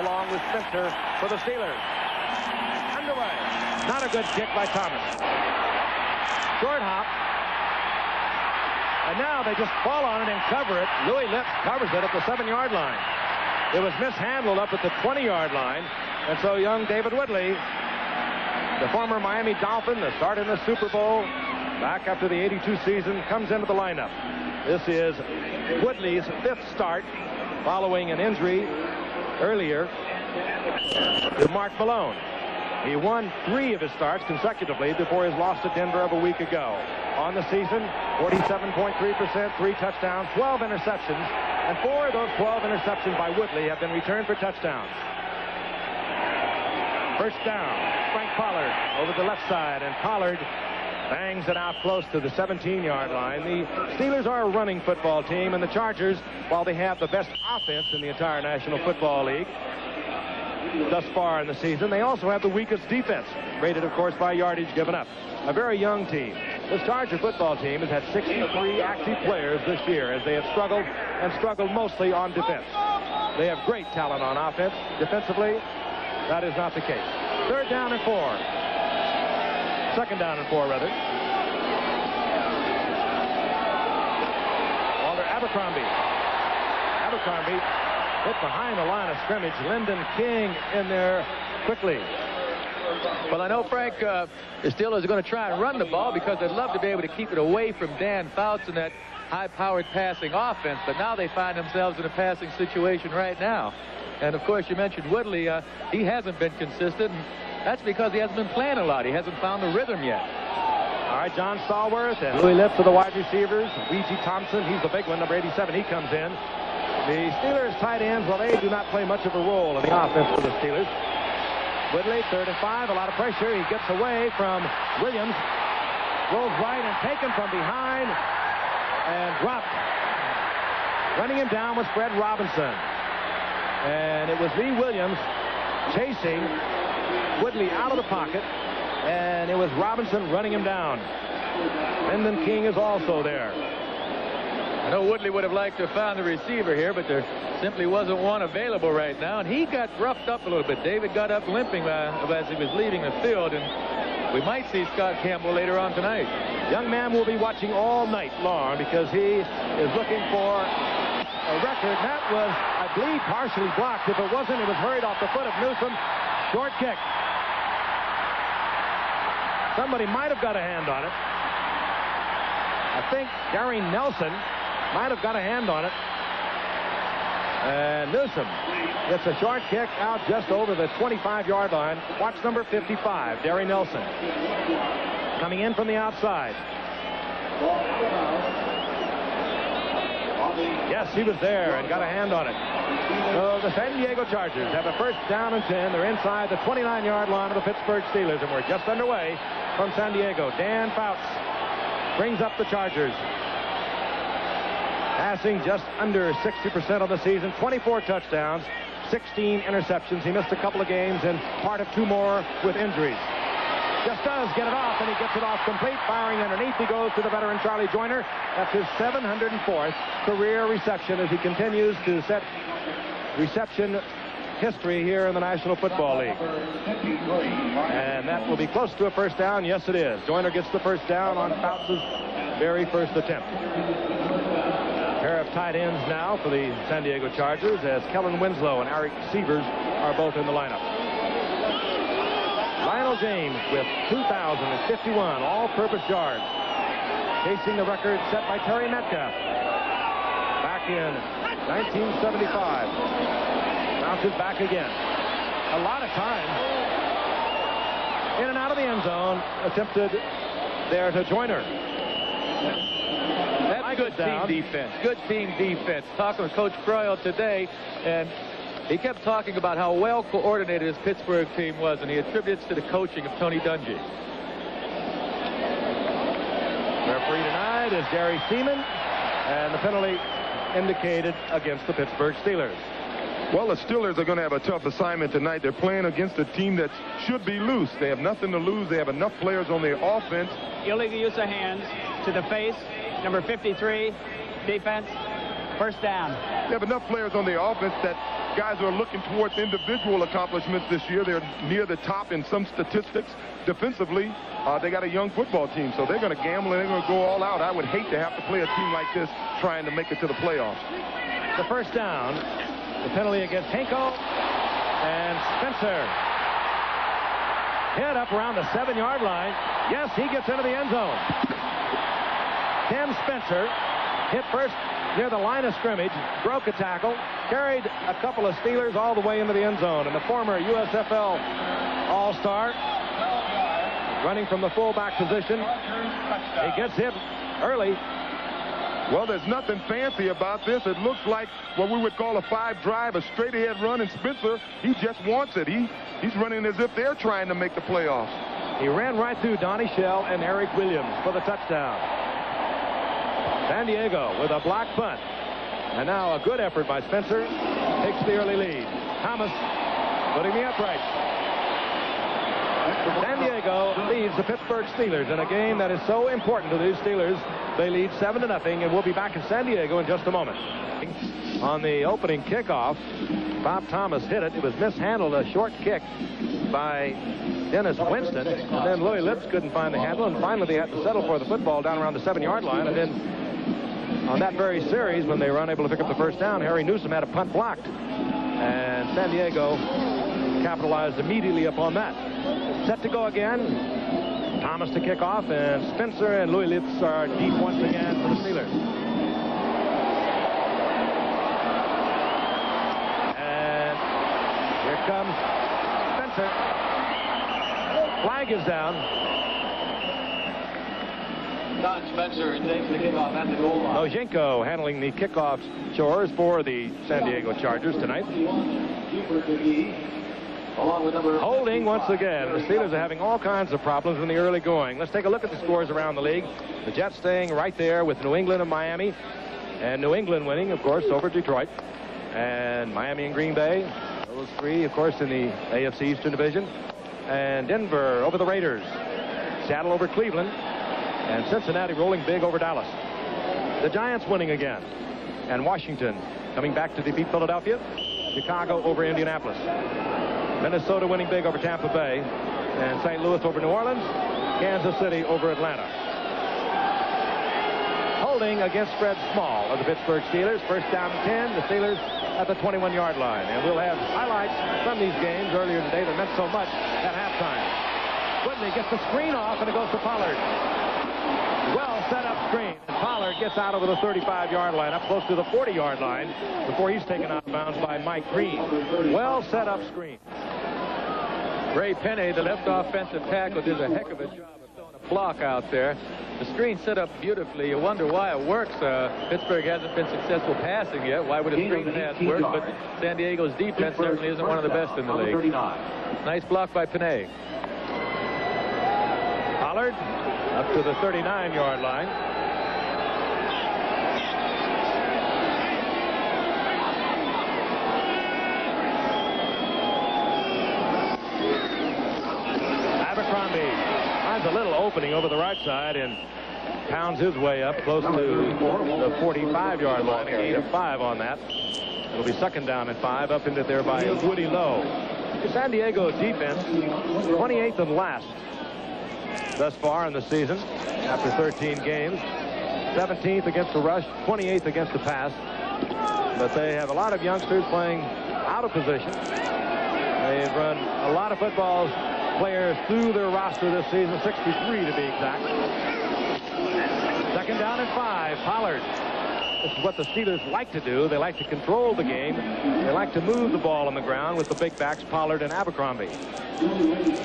along with Spencer for the Steelers. Underway. Not a good kick by Thomas. Short hop. And now they just fall on it and cover it. Louis Lips covers it at the 7-yard line. It was mishandled up at the 20-yard line. And so young David Woodley, the former Miami Dolphin, the start in the Super Bowl, back after the '82 season, comes into the lineup. This is Woodley's 5th start following an injury earlier to Mark Malone. He won 3 of his starts consecutively before his loss to Denver of a week ago. On the season, 47.3%, 3 touchdowns, 12 interceptions, and 4 of those 12 interceptions by Woodley have been returned for touchdowns. First down, Frank Pollard over the left side, and Pollard bangs it out close to the 17-yard line. The Steelers are a running football team, and the Chargers, while they have the best offense in the entire National Football League thus far in the season, they also have the weakest defense, rated, of course, by yardage given up. A very young team. This Charger football team has had 63 active players this year as they have struggled, and struggled mostly on defense. They have great talent on offense. Defensively, that is not the case. 3rd down and 4. 2nd down and 4, rather. Walter Abercrombie hit behind the line of scrimmage. Lyndon King in there quickly. Well, I know, Frank, the Steelers are going to try and run the ball because they'd love to be able to keep it away from Dan Fouts and that high-powered passing offense, but now they find themselves in a passing situation right now. And, of course, you mentioned Woodley. He hasn't been consistent, and that's because he hasn't been playing a lot. He hasn't found the rhythm yet. All right, John Stallworth and Louis Lips are the wide receivers. Weegie Thompson, he's the big one, number 87. He comes in. The Steelers tight ends, well, they do not play much of a role in the offense for the Steelers. Woodley, 3rd and 5, a lot of pressure. He gets away from Williams. Rolls right and taken from behind and dropped. Running him down was Fred Robinson. And it was Lee Williams chasing Woodley out of the pocket, and it was Robinson running him down. Lyndon King is also there. I know Woodley would have liked to have found the receiver here, but there simply wasn't one available right now, and he got roughed up a little bit. David got up limping as he was leaving the field, and we might see Scott Campbell later on tonight. Young man will be watching all night long because he is looking for a record. That was, I believe, partially blocked. If it wasn't, it was hurried off the foot of Newsom. Short kick. Somebody might have got a hand on it. I think Gary Nelson might have got a hand on it. And Newsom gets a short kick out just over the 25-yard line. Watch number 55, Gary Nelson. Coming in from the outside. Yes, he was there and got a hand on it. So the San Diego Chargers have a 1st down and 10. They're inside the 29-yard line of the Pittsburgh Steelers, and we're just underway from San Diego. Dan Fouts brings up the Chargers. Passing just under 60% on the season, 24 touchdowns, 16 interceptions. He missed a couple of games and part of 2 more with injuries. Just does get it off, and he gets it off complete. Firing underneath, he goes to the veteran Charlie Joyner. That's his 704th career reception as he continues to set reception history here in the National Football League. And that will be close to a 1st down. Yes, it is. Joyner gets the 1st down on Fouts' very first attempt. Pair of tight ends now for the San Diego Chargers as Kellen Winslow and Eric Sievers are both in the lineup. Lionel James with 2,051 all-purpose yards, chasing the record set by Terry Metcalf back in 1975. Bounces back again. A lot of time in and out of the end zone attempted there to Joyner. That's good team defense. Good team defense. Talking with Coach Croyle today, and he kept talking about how well coordinated his Pittsburgh team was, and he attributes to the coaching of Tony Dungy. Referee tonight is Jerry Seaman, and the penalty indicated against the Pittsburgh Steelers. Well, the Steelers are going to have a tough assignment tonight. They're playing against a team that should be loose. They have nothing to lose. They have enough players on their offense. Illegal use of hands to the face. Number 53, defense, 1st down. They have enough players on their offense that guys who are looking towards individual accomplishments this year. They're near the top in some statistics. Defensively, they got a young football team, so they're going to gamble and they're going to go all out. I would hate to have to play a team like this trying to make it to the playoffs. The first down, the penalty against Henko, and Spencer hit up around the 7-yard line. Yes, he gets into the end zone. Tim Spencer hit first near the line of scrimmage, broke a tackle, carried a couple of Steelers all the way into the end zone. And the former USFL All-Star, running from the fullback position, he gets hit early. Well, there's nothing fancy about this. It looks like what we would call a 5-drive, a straight-ahead run, and Spencer, he just wants it. He's running as if they're trying to make the playoffs. He ran right through Donnie Shell and Eric Williams for the touchdown. San Diego with a block punt. And now a good effort by Spencer takes the early lead. Thomas putting the uprights. San Diego leads the Pittsburgh Steelers in a game that is so important to these Steelers. They lead 7-0, and we'll be back in San Diego in just a moment. On the opening kickoff, Bob Thomas hit it. It was mishandled, a short kick by Dennis Winston. And then Louis Lips couldn't find the handle, and finally they had to settle for the football down around the 7-yard line. And then on that very series, when they were unable to pick up the first down, Harry Newsom had a punt blocked. And San Diego capitalized immediately upon that. Set to go again. Thomas to kick off, and Spencer and Louis Lips are deep once again for the Steelers. And here comes Spencer. Flag is down. Don Spencer takes the kickoff at the goal line. Mojenko handling the kickoff chores for the San Diego Chargers tonight. Holding once again. The Steelers are having all kinds of problems in the early going. Let's take a look at the scores around the league. The Jets staying right there with New England and Miami. And New England winning, of course, over Detroit. And Miami and Green Bay. Those three, of course, in the AFC Eastern Division. And Denver over the Raiders. Seattle over Cleveland. And Cincinnati rolling big over Dallas. The Giants winning again. And Washington coming back to defeat Philadelphia. Chicago over Indianapolis. Minnesota winning big over Tampa Bay. And St. Louis over New Orleans. Kansas City over Atlanta. Holding against Fred Small of the Pittsburgh Steelers. First down and 10. The Steelers at the 21-yard line. And we'll have highlights from these games earlier today that meant so much at halftime. Whitley gets the screen off, and it goes to Pollard. Well set up screen. And Pollard gets out over the 35-yard line, up close to the 40-yard line, before he's taken out of bounds by Mike Green. Well set up screen. Ray Penney, the left offensive tackle, did a heck of a job of throwing a block out there. The screen set up beautifully. You wonder why it works. Pittsburgh hasn't been successful passing yet. Why would a screen pass work? But San Diego's defense certainly isn't one of the best in the league. Nice block by Penney. Pollard up to the 39-yard line. Abercrombie finds a little opening over the right side and pounds his way up close to the 45-yard line. A gain of 5 on that. It'll be second down and 5 up into there by Woody Lowe. The San Diego defense, 28th and last thus far in the season after 13 games. 17th against the rush, 28th against the pass. But they have a lot of youngsters playing out of position. They've run a lot of football players through their roster this season, 63 to be exact. Second down and 5. Pollard. This is what the Steelers like to do. They like to control the game. They like to move the ball on the ground with the big backs, Pollard and Abercrombie.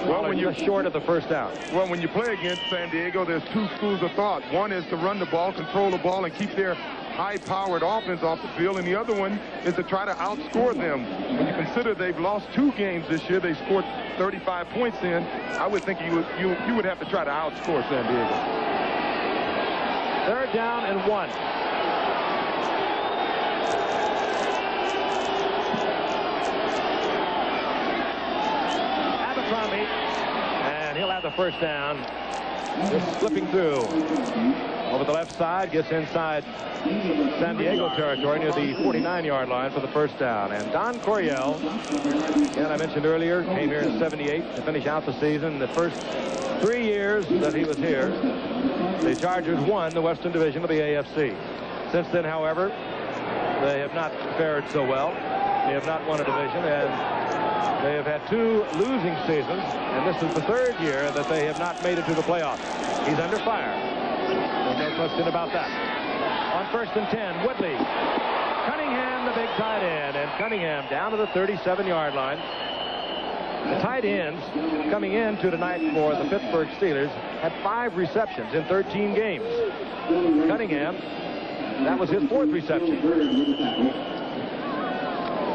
Well, when you're short of the first down. Well, when you play against San Diego, there's two schools of thought. One is to run the ball, control the ball, and keep their high-powered offense off the field. And the other one is to try to outscore them. When you consider they've lost 2 games this year, they scored 35 points in. I would think you would have to try to outscore San Diego. Third down and 1. And he'll have the first down just slipping through. Over the left side, gets inside San Diego territory near the 49-yard line for the first down. And Don Coryell, again, I mentioned earlier, came here in '78 to finish out the season. The first 3 years that he was here, the Chargers won the Western Division of the AFC. Since then, however, they have not fared so well. They have not won a division, and they have had 2 losing seasons, and this is the 3rd year that they have not made it to the playoffs. He's under fire. There's no question about that. On 1st and 10, Woodley. Cunningham, the big tight end, and Cunningham down to the 37-yard line. The tight ends coming into tonight for the Pittsburgh Steelers had 5 receptions in 13 games. Cunningham, that was his 4th reception.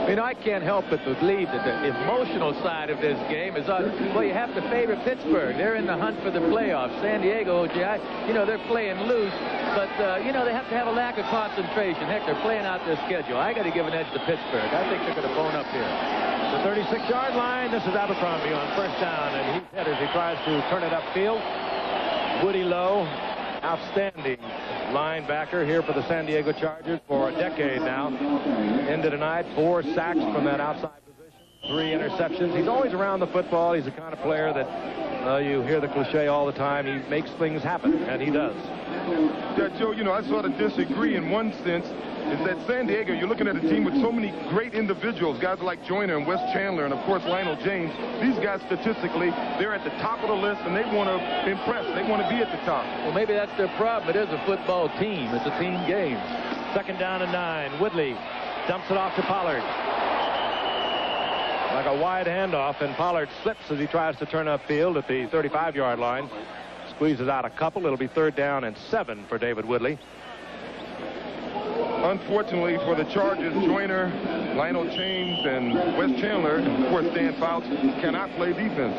You know, I can't help but believe that the emotional side of this game is on. Well, you have to favor Pittsburgh. They're in the hunt for the playoffs. San Diego, you know, they're playing loose, but, you know, they have to have a lack of concentration. Heck, they're playing out their schedule. I got to give an edge to Pittsburgh. I think they're going to bone up here. The 36-yard line. This is Abercrombie on first down, and he's headed. He tries to turn it upfield. Woody Lowe, outstanding linebacker here for the San Diego Chargers for a decade now. Into tonight, 4 sacks from that outside position, 3 interceptions. He's always around the football. He's the kind of player that you hear the cliche all the time. He makes things happen, and he does. Yeah, Joe, you know, I sort of disagree in one sense. Is that San Diego, you're looking at a team with so many great individuals, guys like Joyner and Wes Chandler and, of course, Lionel James. These guys, statistically, they're at the top of the list, and they want to impress. They want to be at the top. Well, maybe that's their problem. It is a football team. It's a team game. 2nd down and 9. Woodley dumps it off to Pollard. Like a wide handoff, and Pollard slips as he tries to turn upfield at the 35-yard line. Squeezes out a couple. It'll be 3rd down and 7 for David Woodley. Unfortunately for the Chargers, Joyner, Lionel James, and Wes Chandler, and of course Dan Fouts, cannot play defense.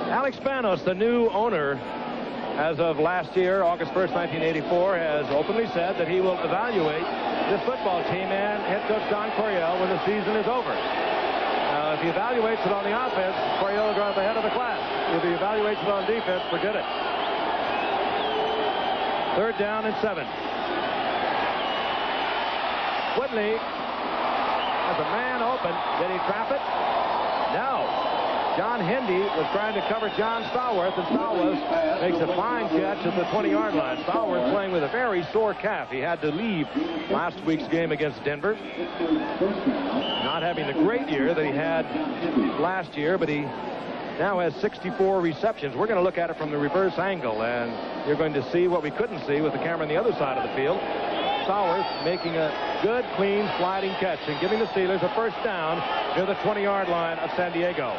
Alex Spanos, the new owner, as of last year, August 1st, 1984, has openly said that he will evaluate this football team and head coach Don Coryell when the season is over. If he evaluates it on the offense, Coryell will go at the head of the class. If he evaluates it on defense, forget it. 3rd down and 7. Woodley has a man open. Did he trap it? No. John Hendy was trying to cover John Stallworth, and Stallworth makes a fine catch at the 20-yard line. Stallworth playing with a very sore calf. He had to leave last week's game against Denver. Not having the great year that he had last year, but he now has 64 receptions. We're going to look at it from the reverse angle, and you're going to see what we couldn't see with the camera on the other side of the field. Stallworth making a good, clean, sliding catch and giving the Steelers a first down near the 20-yard line of San Diego.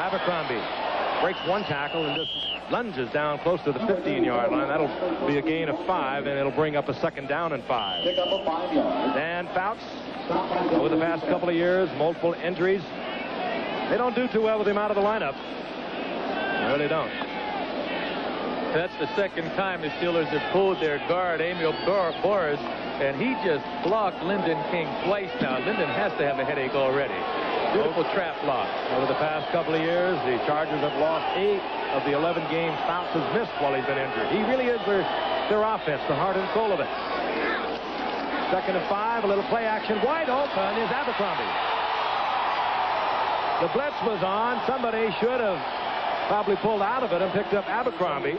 Abercrombie breaks 1 tackle and just lunges down close to the 15-yard line. That'll be a gain of 5, and it'll bring up a 2nd down and 5. Dan Fouts, over the past couple of years, multiple injuries. They don't do too well with him out of the lineup. They really don't. That's the 2nd time the Steelers have pulled their guard, Emil Boris, and he just blocked Lyndon King twice now. Lyndon has to have a headache already. Beautiful trap block. Over the past couple of years, the Chargers have lost 8 of the 11 games Fouts has missed while he's been injured. He really is their offense, the heart and soul of it. 2nd and 5, a little play action. Wide open is Abercrombie. The blitz was on. Somebody should have probably pulled out of it and picked up Abercrombie,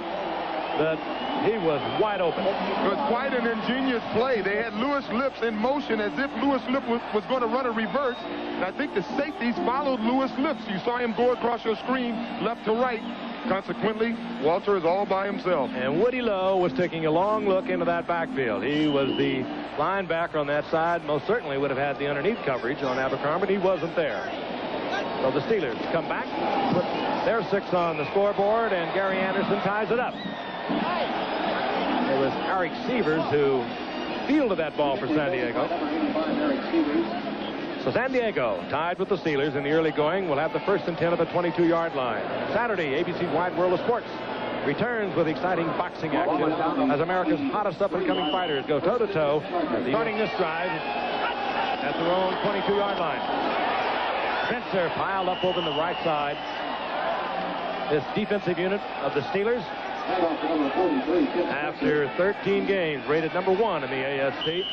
but he was wide open. It was quite an ingenious play. They had Louis Lips in motion as if Louis Lips was going to run a reverse, and I think the safeties followed Louis Lips. You saw him go across your screen left to right. Consequently, Walter is all by himself. And Woody Lowe was taking a long look into that backfield. He was the linebacker on that side. Most certainly would have had the underneath coverage on Abercrombie. He wasn't there. So the Steelers come back, put their 6 on the scoreboard, and Gary Anderson ties it up. It was Eric Sievers who fielded that ball for San Diego. So San Diego tied with the Steelers in the early going. Will have the 1st and 10 at the 22-yard line. Saturday, ABC's Wide World of Sports returns with exciting boxing action as America's hottest up-and-coming fighters go toe-to-toe, starting this drive at their own 22-yard line. Spencer piled up over the right side. This defensive unit of the Steelers, after 13 games, rated number 1 in the AFC.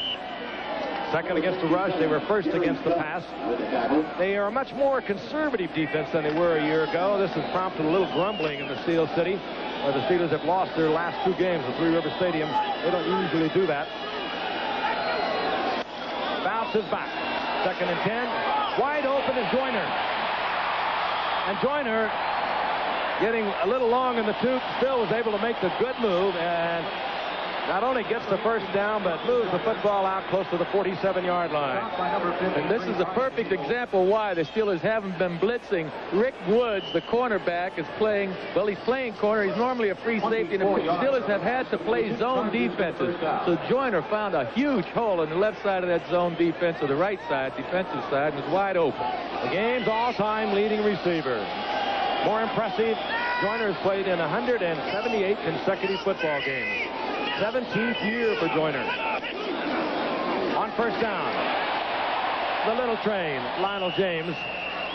Second against the rush. They were first against the pass. They are a much more conservative defense than they were a year ago. This has prompted a little grumbling in the Steel City, where the Steelers have lost their last 2 games at Three River Stadium. They don't usually do that. Bounces back. Second and 10. Wide open is Joyner. And Joyner, getting a little long in the tooth, still was able to make the good move and not only gets the first down, but moves the football out close to the 47-yard line. And this is a perfect example why the Steelers haven't been blitzing. Rick Woods, the cornerback, is playing, well, he's playing corner. He's normally a free safety, and the Steelers have had to play zone defenses. So Joyner found a huge hole on the left side of that zone defense, or the right side, defensive side, and was wide open. The game's all-time leading receiver. More impressive, Joyner has played in 178 consecutive football games. 17th year for Joyner. On first down, the little train, Lionel James,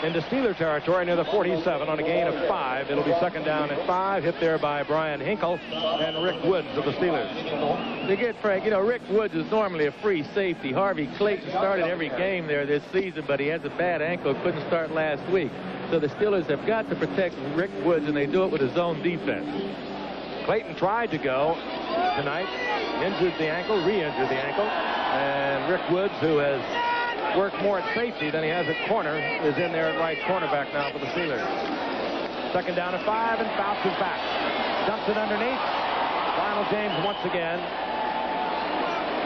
into Steeler territory near the 47 on a gain of 5. It'll be second down and 5, hit there by Brian Hinkle and Rick Woods of the Steelers. To get Frank, you know, Rick Woods is normally a free safety. Harvey Clayton started every game there this season, but he has a bad ankle, couldn't start last week. So the Steelers have got to protect Rick Woods, and they do it with a zone defense. Clayton tried to go tonight, injured the ankle, re-injured the ankle, and Rick Woods, who has worked more at safety than he has at corner, is in there at right cornerback now for the Steelers. Second down and 5, and bounces back. Dumps it underneath. Lionel James once again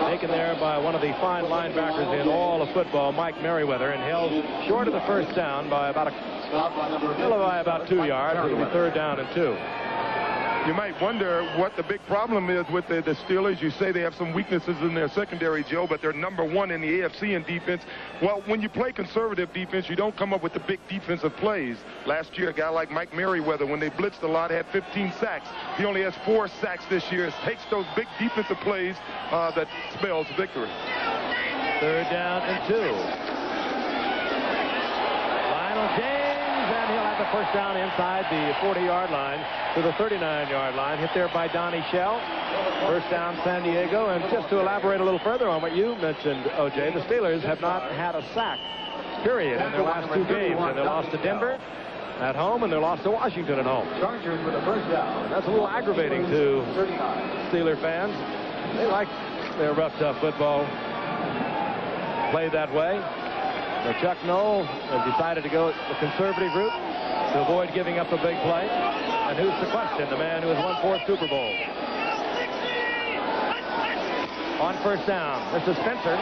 taken there by one of the fine linebackers in all of football, Mike Merriweather, and held short of the first down by about 2 yards. It'll be third down and 2. You might wonder what the big problem is with the Steelers. You say they have some weaknesses in their secondary, Joe, but they're number 1 in the AFC in defense. Well, when you play conservative defense, you don't come up with the big defensive plays. Last year, a guy like Mike Merriweather, when they blitzed a lot, had 15 sacks. He only has 4 sacks this year. It takes those big defensive plays that spells victory. Third down and 2. Lionel James, and he'll have the first down inside the 40-yard line to the 39-yard line, hit there by Donnie Shell. First down, San Diego. And just to elaborate a little further on what you mentioned, O.J., the Steelers have not had a sack, period, in their last 2 games. And they lost to Denver at home, and they lost to Washington at home. Chargers with the first down. That's a little aggravating to Steeler fans. They like their rough, tough football played that way. But Chuck Noll has decided to go the conservative route to avoid giving up a big play. And who's the question? The man who has won 4 Super Bowls. On first down, this is Spencer.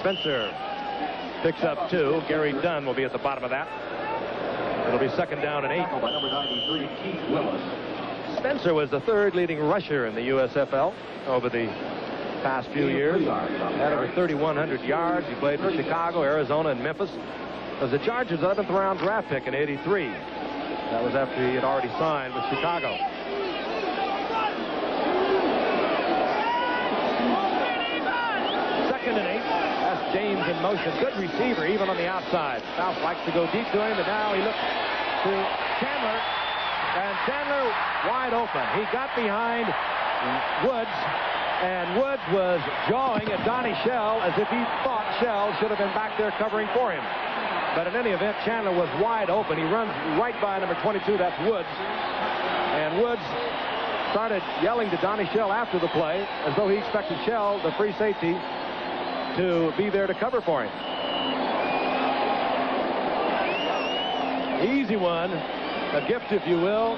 Spencer picks up 2. Gary Dunn will be at the bottom of that. It'll be second down and 8. By number 93, Keith Willis. Spencer was the 3rd leading rusher in the USFL over the past few years. Had over 3,100 yards. He played for Chicago, Arizona, and Memphis. It was the Chargers' 11th round draft pick in '83. That was after he had already signed with Chicago. Second and 8. That's James in motion. Good receiver, even on the outside. South likes to go deep to him, and now he looks to Chandler. And Chandler wide open. He got behind Woods, and Woods was jawing at Donnie Shell as if he thought Shell should have been back there covering for him. But in any event, Chandler was wide open. He runs right by number 22. That's Woods. And Woods started yelling to Donnie Shell after the play as though he expected Shell, the free safety, to be there to cover for him. Easy one. A gift, if you will,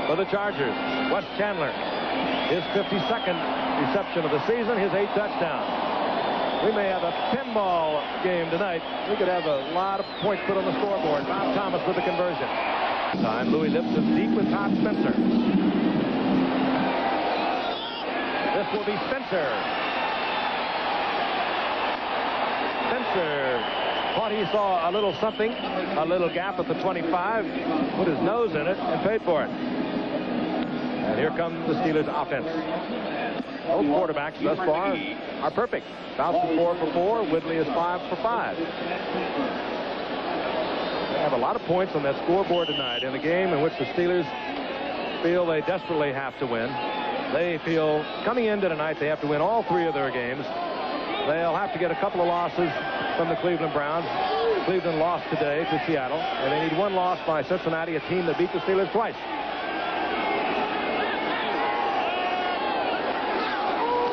for the Chargers. Wes Chandler, his 52nd reception of the season, his 8th touchdown. We may have a pinball game tonight. We could have a lot of points put on the scoreboard. Bob Thomas with the conversion. Time Louis Lipson deep with Todd Spencer. This will be Spencer. Spencer thought he saw a little something, a little gap at the 25, put his nose in it and paid for it. And here comes the Steelers offense. Both quarterbacks thus far are perfect. Fauci 4 for 4. Woodley is 5 for 5. They have a lot of points on that scoreboard tonight in a game in which the Steelers feel they desperately have to win. They feel coming into tonight they have to win all 3 of their games. They'll have to get a couple of losses from the Cleveland Browns. Cleveland lost today to Seattle, and they need 1 loss by Cincinnati, a team that beat the Steelers twice.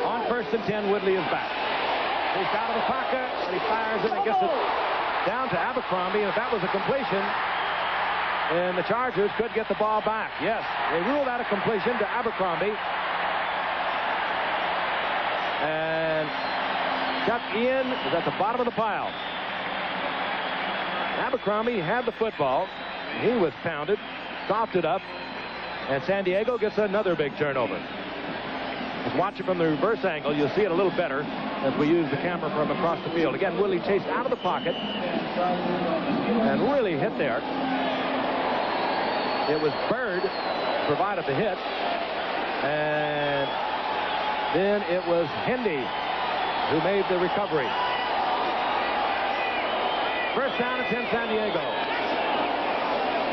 On 1st and 10, Woodley is back. He's out of the pocket, and he fires it and gets it down to Abercrombie, and if that was a completion, and the Chargers could get the ball back. Yes, they ruled out a completion to Abercrombie. And Chuck Ian is at the bottom of the pile. Abercrombie had the football. He was pounded, coughed it up, and San Diego gets another big turnover. Just watch it from the reverse angle. You'll see it a little better as we use the camera from across the field. Again, Woodley chased out of the pocket and really hit there. It was Bird provided the hit, and then it was Hendy who made the recovery. First down and 10, San Diego.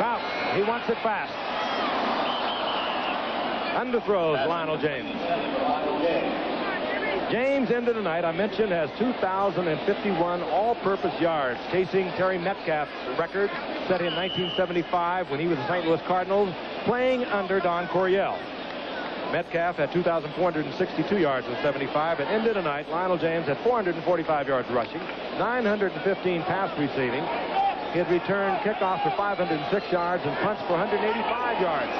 Fouts, he wants it fast. Underthrows Lionel James. James ended tonight, I mentioned, has 2,051 all-purpose yards, chasing Terry Metcalf's record set in 1975 when he was the St. Louis Cardinals, playing under Don Coryell. Metcalf had 2,462 yards in 75, and ended tonight. Lionel James had 445 yards rushing, 915 pass receiving. He had returned kickoffs for 506 yards and punts for 185 yards.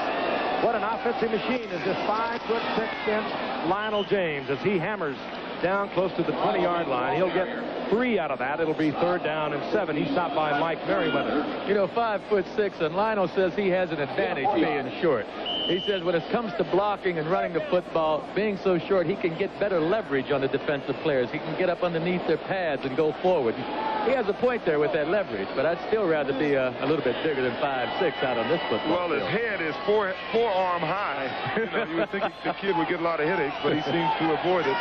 What an offensive machine is this 5'6" Lionel James as he hammers down close to the 20-yard line. He'll get 3 out of that. It'll be 3rd down and 7. He's stopped by Mike Merriweather. You know, 5'6", and Lionel says he has an advantage being short. He says when it comes to blocking and running the football, being so short, he can get better leverage on the defensive players. He can get up underneath their pads and go forward. He has a point there with that leverage, but I'd still rather be a little bit bigger than 5'6" out on this football Well, his head is forearm high. You know, you would think the kid would get a lot of headaches, but he seems to avoid it.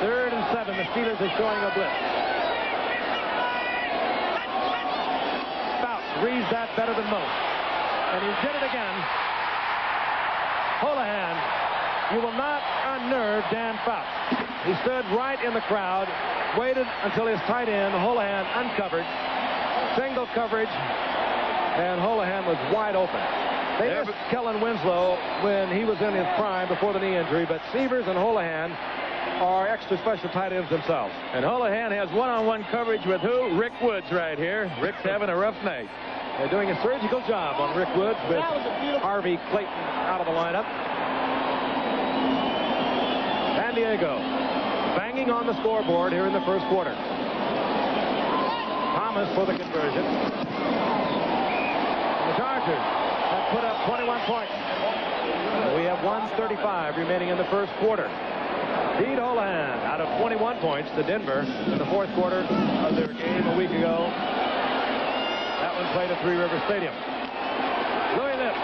3rd and 7. The Steelers are showing a blitz. Fouts reads that better than most. And he did it again. Holohan, you will not unnerve Dan Fouts. He stood right in the crowd, waited until his tight end, Holohan, uncovered. Single coverage, and Holohan was wide open. They missed Kellen Winslow when he was in his prime before the knee injury, but Severs and Holohan are extra special tight ends themselves. And Holohan has one-on-one coverage with who? Rick Woods right here. Rick's having a rough night. They're doing a surgical job on Rick Woods with Harvey Clayton out of the lineup. San Diego banging on the scoreboard here in the first quarter. Thomas for the conversion. And the Chargers have put up 21 points. We have 1:35 remaining in the first quarter. Pete Holohan out of 21 points to Denver in the 4th quarter of their game a week ago. That one played at Three River Stadium. Louis Lips.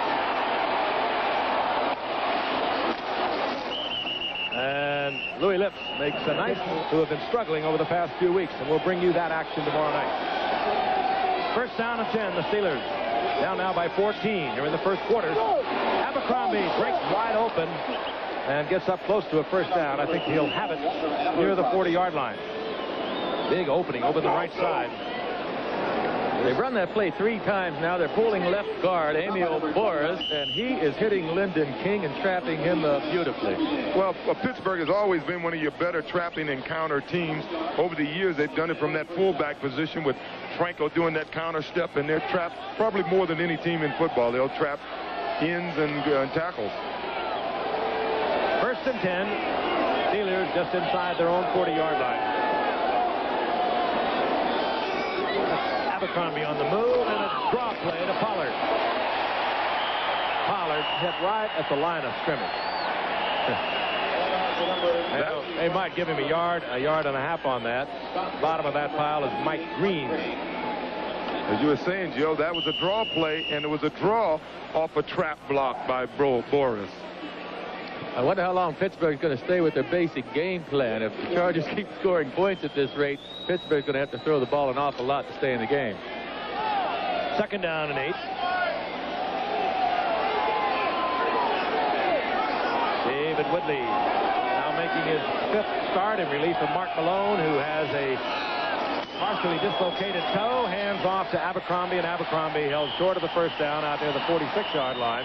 And Louis Lips makes a nice who have been struggling over the past few weeks, and we'll bring you that action tomorrow night. First down and 10, the Steelers. Down now by 14 here in the first quarter. Abercrombie breaks wide open and gets up close to a first down. I think he'll have it near the 40-yard line. Big opening over the right side. They've run that play 3 times now. They're pulling left guard, Emil Boris, and he is hitting Lyndon King and trapping him beautifully. Well, Pittsburgh has always been one of your better trapping and counter teams. Over the years, they've done it from that fullback position with Franco doing that counter step, and they're trapped probably more than any team in football. They'll trap ends and tackles. First and 10. Steelers just inside their own 40-yard line. Abercrombie on the move, and a draw play to Pollard. Pollard hit right at the line of scrimmage. They might give him a yard and a half on that. Bottom of that pile is Mike Green. As you were saying, Joe, that was a draw play, and it was a draw off a trap block by Boris. I wonder how long Pittsburgh's going to stay with their basic game plan. If the Chargers keep scoring points at this rate, Pittsburgh's going to have to throw the ball an awful lot to stay in the game. 2nd down and 8. David Woodley now making his 5th start in relief of Mark Malone, who has a partially dislocated toe. Hands off to Abercrombie, and Abercrombie held short of the 1st down out near the 46-yard line.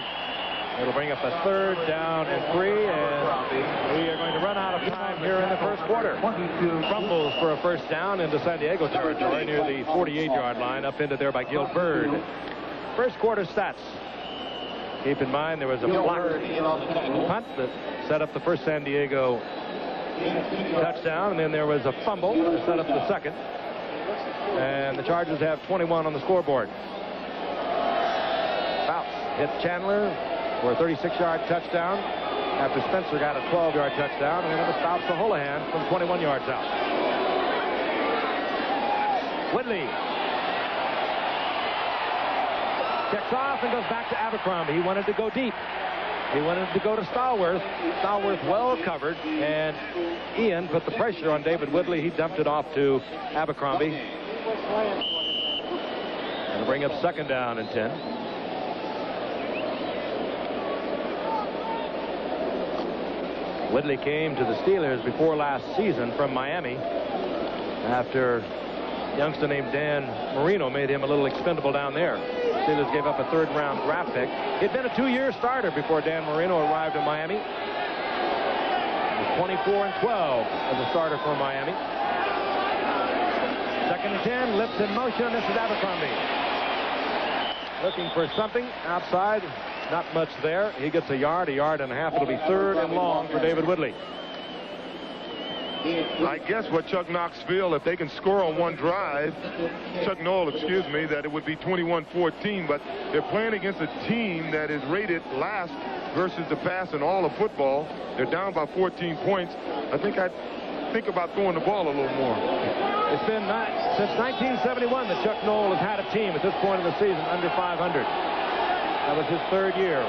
It'll bring up a 3rd down and 3, and we are going to run out of time here in the 1st quarter. Fumbles for a 1st down into San Diego territory near the 48-yard line, up into there by Gil Bird. 1st quarter stats. Keep in mind there was a blocked punt that set up the 1st San Diego touchdown, and then there was a fumble that set up the 2nd. And the Chargers have 21 on the scoreboard. Fouts hit Chandler for a 36-yard touchdown after Spencer got a 12-yard touchdown, and then it was Fouts to Holohan from 21 yards out. Woodley checks off and goes back to Abercrombie. He wanted to go deep. He wanted to go to Stallworth. Stallworth well covered, and Ian put the pressure on David Woodley. He dumped it off to Abercrombie. And to bring up 2nd down and 10. Woodley came to the Steelers before last season from Miami after a youngster named Dan Marino made him a little expendable down there. Steelers gave up a 3rd-round draft pick. He'd been a 2-year starter before Dan Marino arrived in Miami. He was 24 and 12 as a starter for Miami. 2nd and 10, Lips in motion. This is Abercrombie looking for something outside. Not much there. He gets a yard and a half. It'll be 3rd and long for David Woodley. I guess what Chuck Knox feel, if they can score on one drive, Chuck Noll, excuse me, that it would be 21-14, but they're playing against a team that is rated last versus the pass in all of football. They're down by 14 points. I think I'd think about throwing the ball a little more. It's been since 1971 that Chuck Noll has had a team at this point in the season under 500. That was his 3rd year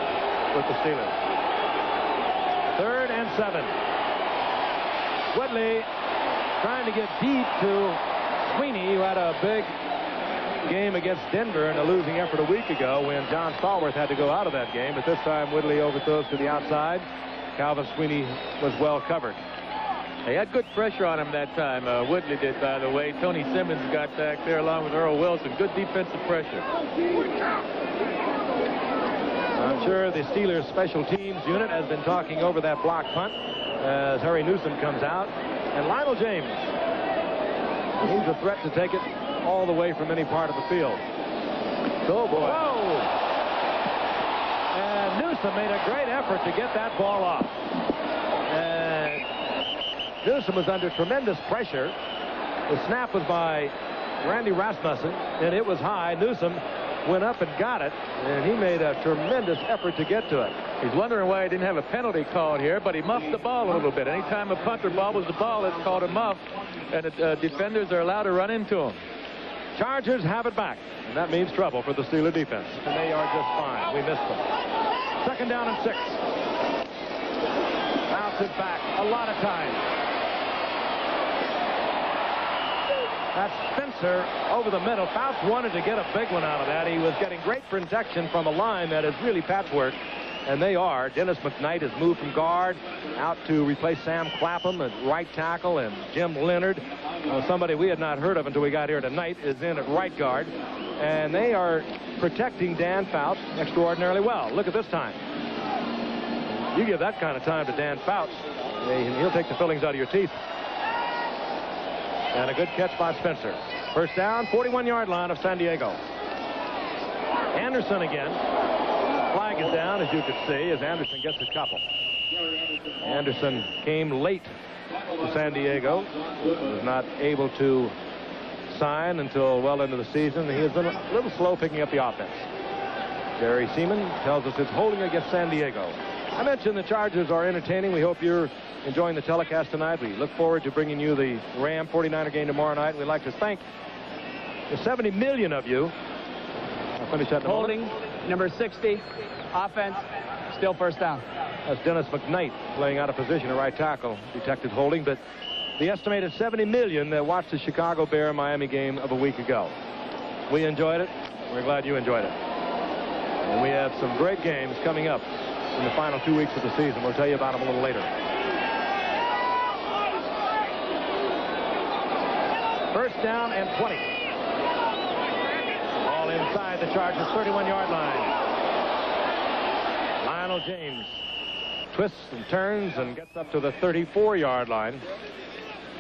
with the Steelers. 3rd and 7. Woodley trying to get deep to Sweeney, who had a big game against Denver in a losing effort a week ago when John Stallworth had to go out of that game. But this time Woodley overthrows to the outside. Calvin Sweeney was well covered. They had good pressure on him that time. Woodley did, by the way. Tony Simmons got back there along with Earl Wilson. Good defensive pressure. I'm sure the Steelers special teams unit has been talking over that block punt as Harry Newsom comes out. And Lionel James, he's a threat to take it all the way from any part of the field. Oh, boy. Whoa! And Newsom made a great effort to get that ball off. And Newsom was under tremendous pressure. The snap was by Randy Rasmussen, and it was high. Newsom went up and got it, and he made a tremendous effort to get to it. He's wondering why he didn't have a penalty called here, but he muffed the ball a little bit. Anytime a punter bobbles the ball, it's called a muff, and the defenders are allowed to run into him. Chargers have it back, and that means trouble for the Steeler defense. And they are just fine. We missed them. 2nd down and 6. Bounce it back a lot of times. That's Spencer over the middle. Fouts wanted to get a big one out of that. He was getting great protection from a line that is really patchwork, and they are. Dennis McKnight has moved from guard out to replace Sam Clapham at right tackle, and Jim Leonard, somebody we had not heard of until we got here tonight, is in at right guard. And they are protecting Dan Fouts extraordinarily well. Look at this time. You give that kind of time to Dan Fouts, he'll take the fillings out of your teeth. And a good catch by Spencer. 1st down, 41-yard line of San Diego. Anderson again. Flag is down, as you can see, as Anderson gets his couple. Anderson came late to San Diego. Was not able to sign until well into the season. He has been a little slow picking up the offense. Jerry Seaman tells us it's holding against San Diego. I mentioned the Chargers are entertaining. We hope you're enjoying the telecast tonight. We look forward to bringing you the Ram 49er game tomorrow night. We'd like to thank the 70 million of you. I'll finish that in a moment. Number 60, offense, still first down. That's Dennis McKnight playing out of position at right tackle. Detected holding, but the estimated 70 million that watched the Chicago Bear-Miami game of a week ago. We enjoyed it. We're glad you enjoyed it. And we have some great games coming up in the final 2 weeks of the season. We'll tell you about them a little later. First down and 20. All inside the Chargers' 31-yard line. Lionel James twists and turns and gets up to the 34-yard line.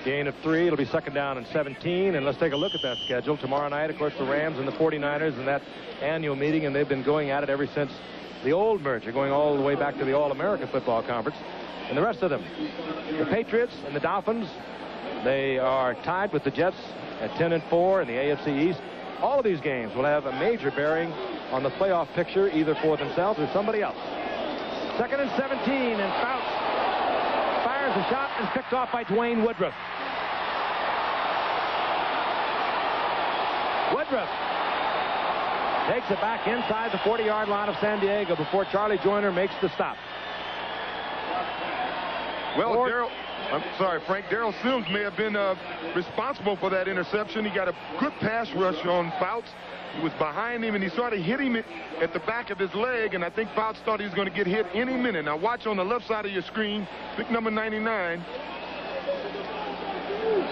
Gain of 3. It'll be second down and 17. And let's take a look at that schedule. Tomorrow night, of course, the Rams and the 49ers in that annual meeting, and they've been going at it ever since the old merger, going all the way back to the All-America Football Conference. And the rest of them, the Patriots and the Dolphins, they are tied with the Jets at 10-4 in the AFC East. All of these games will have a major bearing on the playoff picture, either for themselves or somebody else. Second and 17, and Fouts fires a shot and picked off by Dwayne Woodruff. Woodruff takes it back inside the 40-yard line of San Diego before Charlie Joyner makes the stop. Well, I'm sorry, Frank. Darrell Sims may have been responsible for that interception. He got a good pass rush on Fouts. He was behind him, and he sort of hit him at the back of his leg, and I think Fouts thought he was going to get hit any minute. Now watch on the left side of your screen, pick number 99.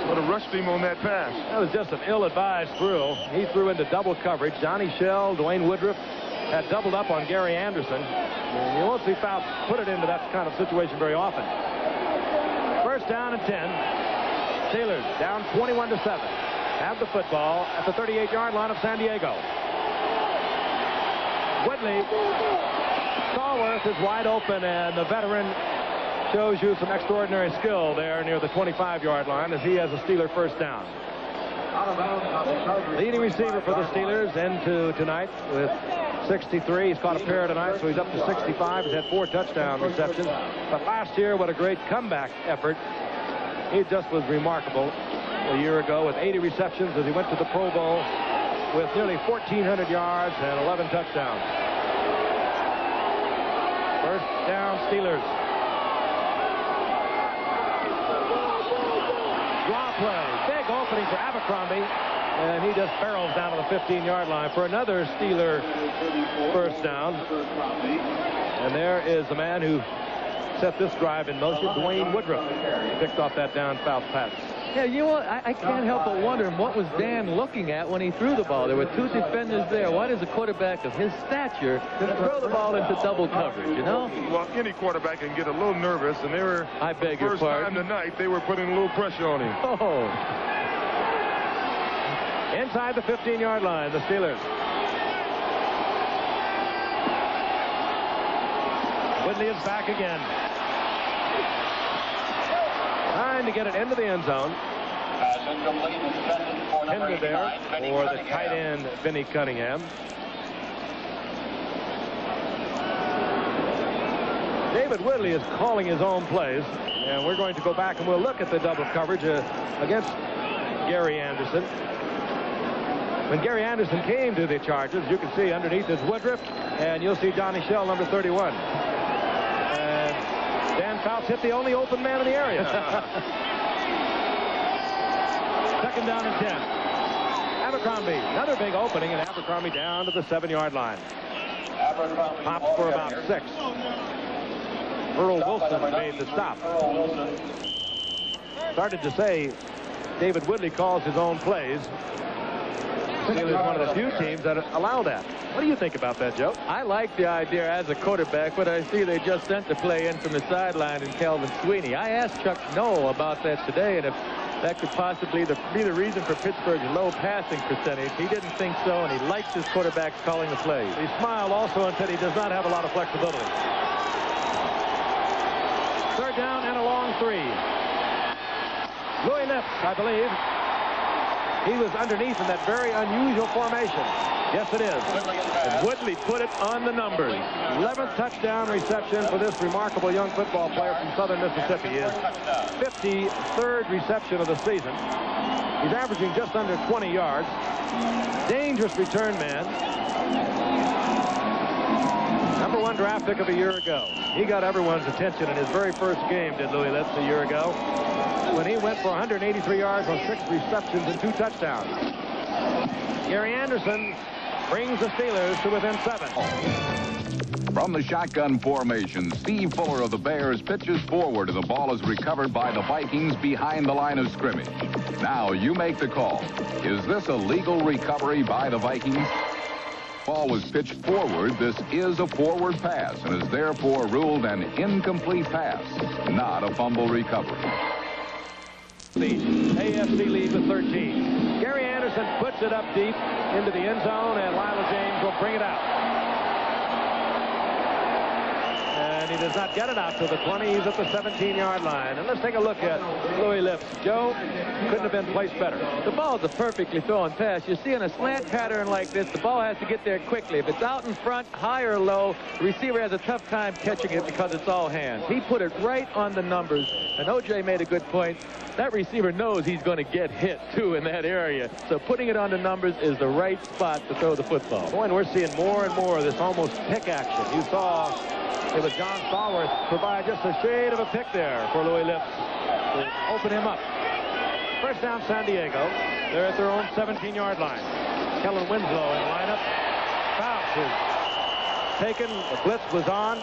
Sort of rushed him on that pass. That was just an ill-advised throw. He threw into double coverage. Johnny Shell, Dwayne Woodruff had doubled up on Gary Anderson. And you won't see Fouts put it into that kind of situation very often. First down and 10. Steelers down 21-7. Have the football at the 38-yard line of San Diego. Woodley, Stallworth is wide open, and the veteran shows you some extraordinary skill there near the 25-yard line as he has a Steeler first down. Leading receiver for the Steelers into tonight with 63. He's caught a pair tonight, so he's up to 65. He's had 4 touchdown receptions. But last year, what a great comeback effort. He just was remarkable a year ago with 80 receptions as he went to the Pro Bowl with nearly 1,400 yards and 11 touchdowns. First down, Steelers. Draw play. Big opening for Abercrombie. And he just barrels down to the 15-yard line for another Steeler first down. And there is the man who set this drive in motion, Dwayne Woodruff. Picked off that down-south pass. Yeah, you know, I can't help but wonder what was Dan looking at when he threw the ball. There were 2 defenders there. Why does a quarterback of his stature throw the ball into double coverage, you know? Well, any quarterback can get a little nervous, and they were, I beg your pardon, first time tonight, they were putting a little pressure on him. Oh. Inside the 15-yard line, the Steelers. Woodley is back again. Trying to get it into the end zone. Hinder there for the tight end, Vinnie Cunningham. David Woodley is calling his own plays, and we're going to go back and we'll look at the double coverage against Gary Anderson. When Gary Anderson came to the Chargers, you can see underneath is Woodruff, and you'll see Johnny Shell, number 31. And Dan Fouts hit the only open man in the area. Second down and 10. Abercrombie, another big opening, and Abercrombie down to the 7-yard line. Pops for about 6. Earl Wilson made the stop. Started to say David Woodley calls his own plays. Steelers one of the few teams that allow that. What do you think about that, Joe? I like the idea as a quarterback, but I see they just sent the play in from the sideline in Calvin Sweeney. I asked Chuck Noll about that today, and if that could possibly be the reason for Pittsburgh's low passing percentage. He didn't think so, and he likes his quarterbacks calling the plays. He smiled also and said he does not have a lot of flexibility. Third down and a long 3. Louis Lips, I believe. He was underneath in that very unusual formation. Yes, it is. And Woodley put it on the numbers. 11th touchdown reception for this remarkable young football player from Southern Mississippi. His 53rd reception of the season. He's averaging just under 20 yards. Dangerous return man. #1 draft pick of a year ago. He got everyone's attention in his very first game, did Louis Lips, a year ago, when he went for 183 yards on 6 receptions and 2 touchdowns. Gary Anderson brings the Steelers to within 7. From the shotgun formation, Steve Fuller of the Bears pitches forward, and the ball is recovered by the Vikings behind the line of scrimmage. Now you make the call. Is this a legal recovery by the Vikings? Ball was pitched forward. This is a forward pass and is therefore ruled an incomplete pass, not a fumble recovery. The AFC lead with 13. Gary Anderson puts it up deep into the end zone, and Lila James will bring it out. And he does not get it out to the 20. He's at the 17-yard line. And let's take a look at Louis Lips. Joe, couldn't have been placed better. The ball's a perfectly thrown pass. You see, in a slant pattern like this, the ball has to get there quickly. If it's out in front, high or low, the receiver has a tough time catching it because it's all hands. He put it right on the numbers. And O.J. made a good point. That receiver knows he's going to get hit, too, in that area. So putting it on the numbers is the right spot to throw the football. Boy, and we're seeing more and more of this almost pick action. You saw it was John Stallworth provide just a shade of a pick there for Louis Lips to open him up. First down, San Diego. They're at their own 17-yard line. Kellen Winslow in the lineup. Fouts is taken. The blitz was on.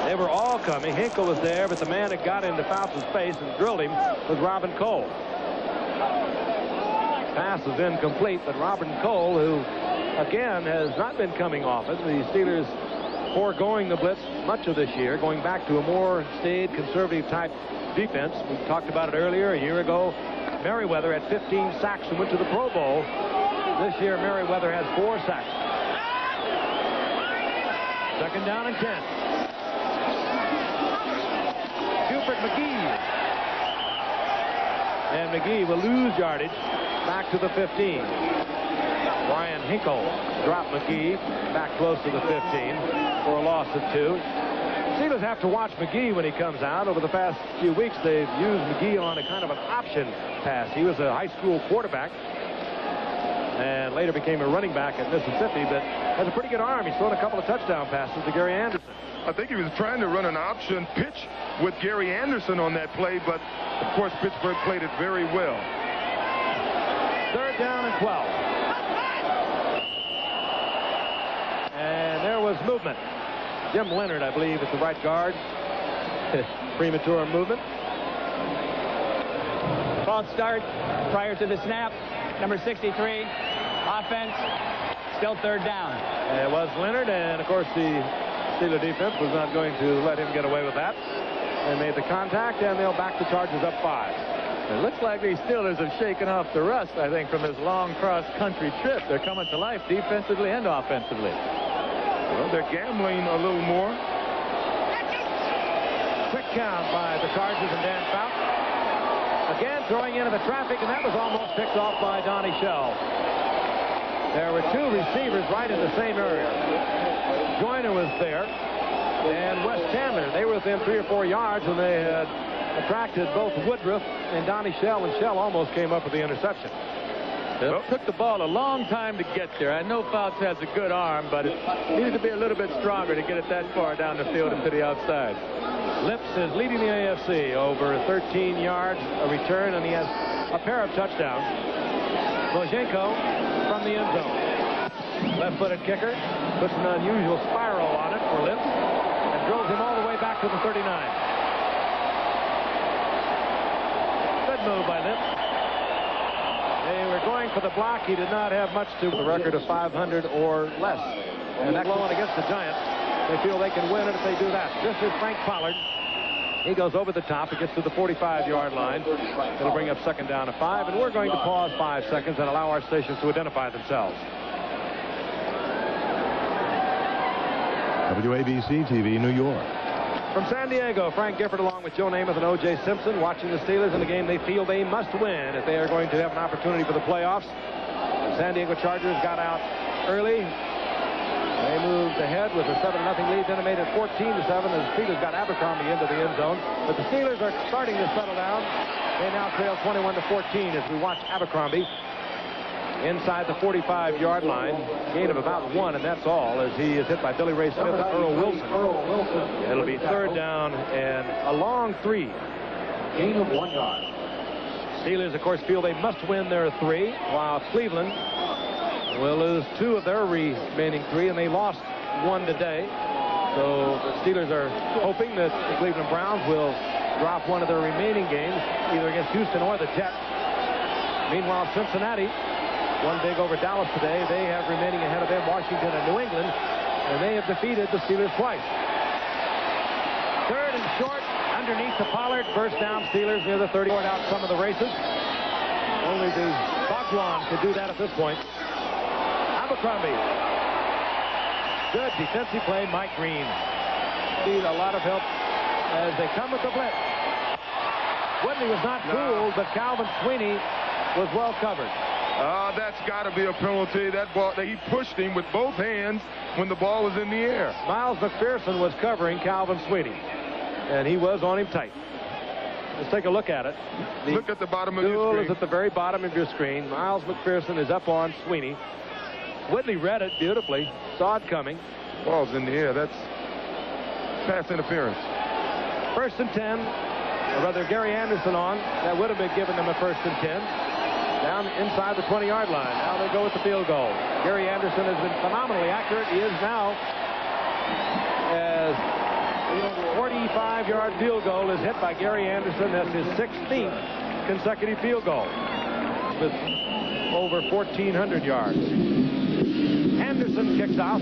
They were all coming. Hinkle was there, but the man that got into Fouts' face and drilled him was Robin Cole. Pass is incomplete, but Robin Cole, who, again, has not been coming often. The Steelers foregoing the blitz much of this year, going back to a more staid, conservative type defense. We talked about it earlier. A year ago, Merriweather had 15 sacks and went to the Pro Bowl. This year, Merriweather has 4 sacks. Second down and 10. Buford McGee. And McGee will lose yardage back to the 15. Brian Hinkle dropped McGee back close to the 15 for a loss of 2. Steelers have to watch McGee when he comes out. Over the past few weeks, they've used McGee on a kind of an option pass. He was a high school quarterback and later became a running back at Mississippi, but has a pretty good arm. He's thrown a couple of touchdown passes to Gary Anderson. I think he was trying to run an option pitch with Gary Anderson on that play, but of course Pittsburgh played it very well. Third down and 12. And there was movement. Jim Leonard, I believe, at the right guard. Premature movement. False start prior to the snap. Number 63. Offense. Still third down. It was Leonard, and of course the Steeler defense was not going to let him get away with that. They made the contact, and they'll back the Chargers up 5. It looks like these Steelers have shaken off the rust, I think, from this long cross-country trip. They're coming to life defensively and offensively. Well, they're gambling a little more. Quick count by the Chargers and Dan Fouts. Again, throwing into the traffic, and that was almost picked off by Donnie Shell. There were 2 receivers right in the same area. Joyner was there, and Wes Chandler. They were within 3 or 4 yards when they had attracted both Woodruff and Donnie Shell, and Shell almost came up with the interception. It took the ball a long time to get there. I know Fouts has a good arm, but it needed to be a little bit stronger to get it that far down the field and to the outside. Lips is leading the AFC over 13 yards, a return, and he has a pair of touchdowns. Bojenko from the end zone. Left-footed kicker puts an unusual spiral on it for Lips and drills him all the way back to the 39. Good move by Lips. They were going for the block. He did not have much to the record of 500 or less. And that blowing against the Giants, they feel they can win it if they do that. This is Frank Pollard. He goes over the top. It gets to the 45-yard line. It'll bring up second down to 5. And we're going to pause 5 seconds and allow our stations to identify themselves. WABC TV, New York. From San Diego, Frank Gifford along with Joe Namath and O.J. Simpson watching the Steelers in a game they feel they must win if they are going to have an opportunity for the playoffs. The San Diego Chargers got out early. They moved ahead with a 7-0 lead, then it made it 14-7 as the Steelers got Abercrombie into the end zone. But the Steelers are starting to settle down. They now trail 21-14 as we watch Abercrombie inside the 45-yard line. Gain of about 1, and that's all, as he is hit by Billy Ray Smith and Earl Wilson. It'll be third down and a long 3. Gain of 1 yard. Steelers, of course, feel they must win their 3, while Cleveland will lose 2 of their remaining 3, and they lost 1 today. So the Steelers are hoping that the Cleveland Browns will drop one of their remaining games, either against Houston or the Jets. Meanwhile, Cincinnati won big over Dallas today. They have remaining ahead of them Washington and New England, and they have defeated the Steelers twice. Third and short, underneath the Pollard. First down, Steelers near the 30. Out some of the races. Only the Bhagwan could do that at this point. Abercrombie. Good defensive play, Mike Green. Need a lot of help as they come with the blitz. Whitley was not fooled, but Calvin Sweeney was well covered. That's got to be a penalty. That ball, he pushed him with both hands when the ball was in the air. Miles McPherson was covering Calvin Sweeney, and he was on him tight. Let's take a look at it. Look at the bottom of your Duel screen. is at the very bottom of your screen. Miles McPherson is up on Sweeney. Whitley read it beautifully, saw it coming. Ball's in the air. That's pass interference. First and 10, or rather Gary Anderson on. That would have been given them a first and 10. Down inside the 20-yard line. Now they go with the field goal. Gary Anderson has been phenomenally accurate. He is now, as 45-yard field goal is hit by Gary Anderson. That's his 16th consecutive field goal with over 1,400 yards. Anderson kicks off.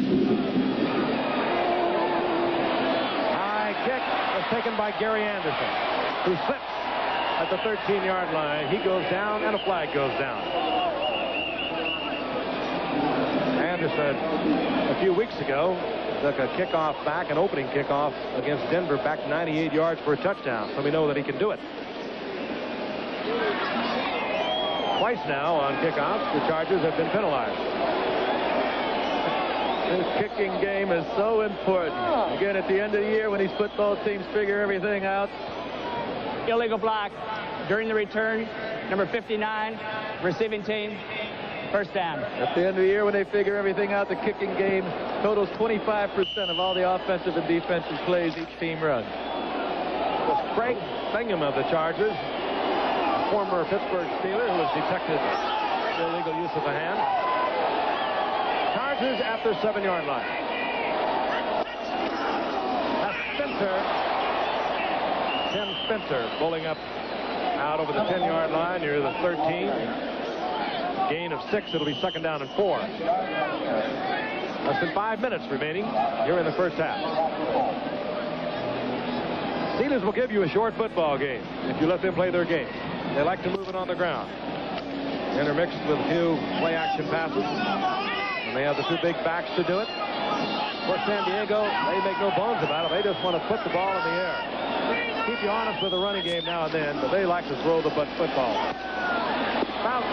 High kick was taken by Gary Anderson, who slips at the 13-yard line. He goes down, and a flag goes down. Anderson, a few weeks ago, took a kickoff back, an opening kickoff against Denver, back 98 yards for a touchdown. So we know that he can do it. Twice now on kickoffs, the Chargers have been penalized. This kicking game is so important. Again, at the end of the year, when these football teams figure everything out. Illegal block during the return. Number 59, receiving team. First down. At the end of the year, when they figure everything out, the kicking game totals 25% of all the offensive and defensive plays each team runs. Craig Bingham of the Chargers, former Pittsburgh Steeler, who has detected illegal use of a hand. Chargers at their 7-yard line. That's Spencer. Tim Spencer bowling up out over the 10-yard line near the 13. Gain of 6. It'll be second down and 4. Less than 5 minutes remaining here in the first half. Steelers will give you a short football game if you let them play their game. They like to move it on the ground, intermixed with a few play-action passes. And they have the 2 big backs to do it. For San Diego, they make no bones about it. They just want to put the ball in the air. Keep you honest with the running game now and then, but they like to throw the football. Foul.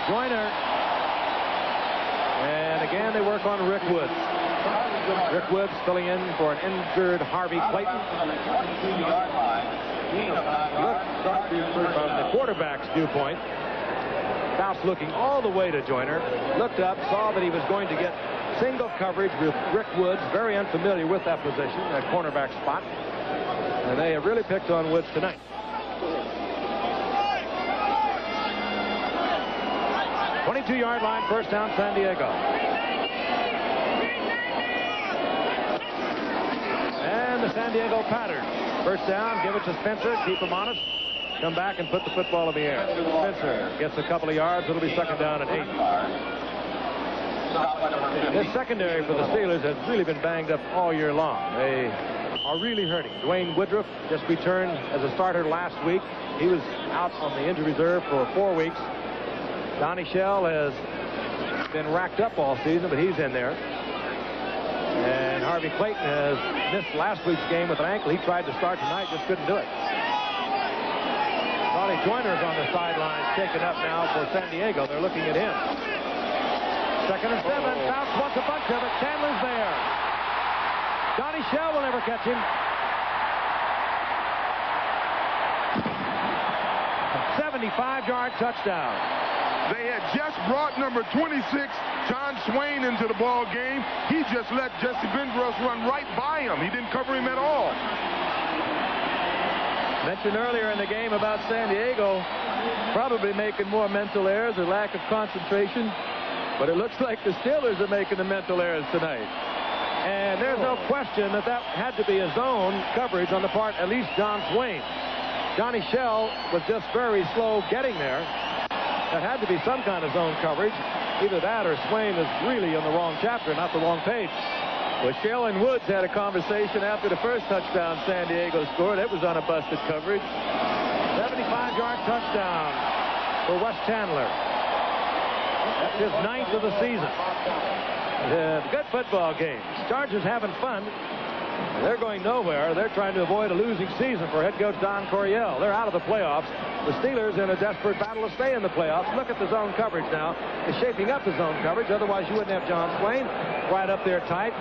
Joyner. And again, they work on Rick Woods. Rick Woods filling in for an injured Harvey Clayton. Look, from the quarterback's viewpoint, Faust looking all the way to Joyner, looked up, saw that he was going to get single coverage with Rick Woods, very unfamiliar with that position, that cornerback spot. And they have really picked on Woods tonight. Yard line, first down, San Diego. And the San Diego pattern. First down, give it to Spencer, keep him honest. Come back and put the football in the air. Spencer gets a couple of yards. It'll be second down and 8. This secondary for the Steelers has really been banged up all year long. They are really hurting. Dwayne Woodruff just returned as a starter last week. He was out on the injury reserve for 4 weeks. Donnie Shell has been racked up all season, but he's in there. And Harvey Clayton has missed last week's game with an ankle. He tried to start tonight, just couldn't do it. Ronnie Joyner's on the sideline, shaken up now for San Diego. They're looking at him. Second and 7. Fouts wants a bunch of it. Chandler's there. Donnie Shell will never catch him. 75-yard touchdown. They had just brought number 26, John Swain, into the ball game. He just let Jesse Vendros run right by him. He didn't cover him at all. Mentioned earlier in the game about San Diego probably making more mental errors or lack of concentration, but it looks like the Steelers are making the mental errors tonight. And there's no question that that had to be a zone coverage on the part, at least John Swain. Johnny Shell was just very slow getting there. That had to be some kind of zone coverage. Either that or Swain is really in the wrong chapter, not the wrong page. Well, Shell and Woods had a conversation after the first touchdown San Diego scored. It was on a busted coverage. 75-yard touchdown for Wes Chandler. That's his 9th of the season. Good football game. Chargers having fun. They're going nowhere. They're trying to avoid a losing season for head coach Don Coryell. They're out of the playoffs. The Steelers in a desperate battle to stay in the playoffs. Look at the zone coverage now. It's shaping up the zone coverage. Otherwise, you wouldn't have John Swain right up there tight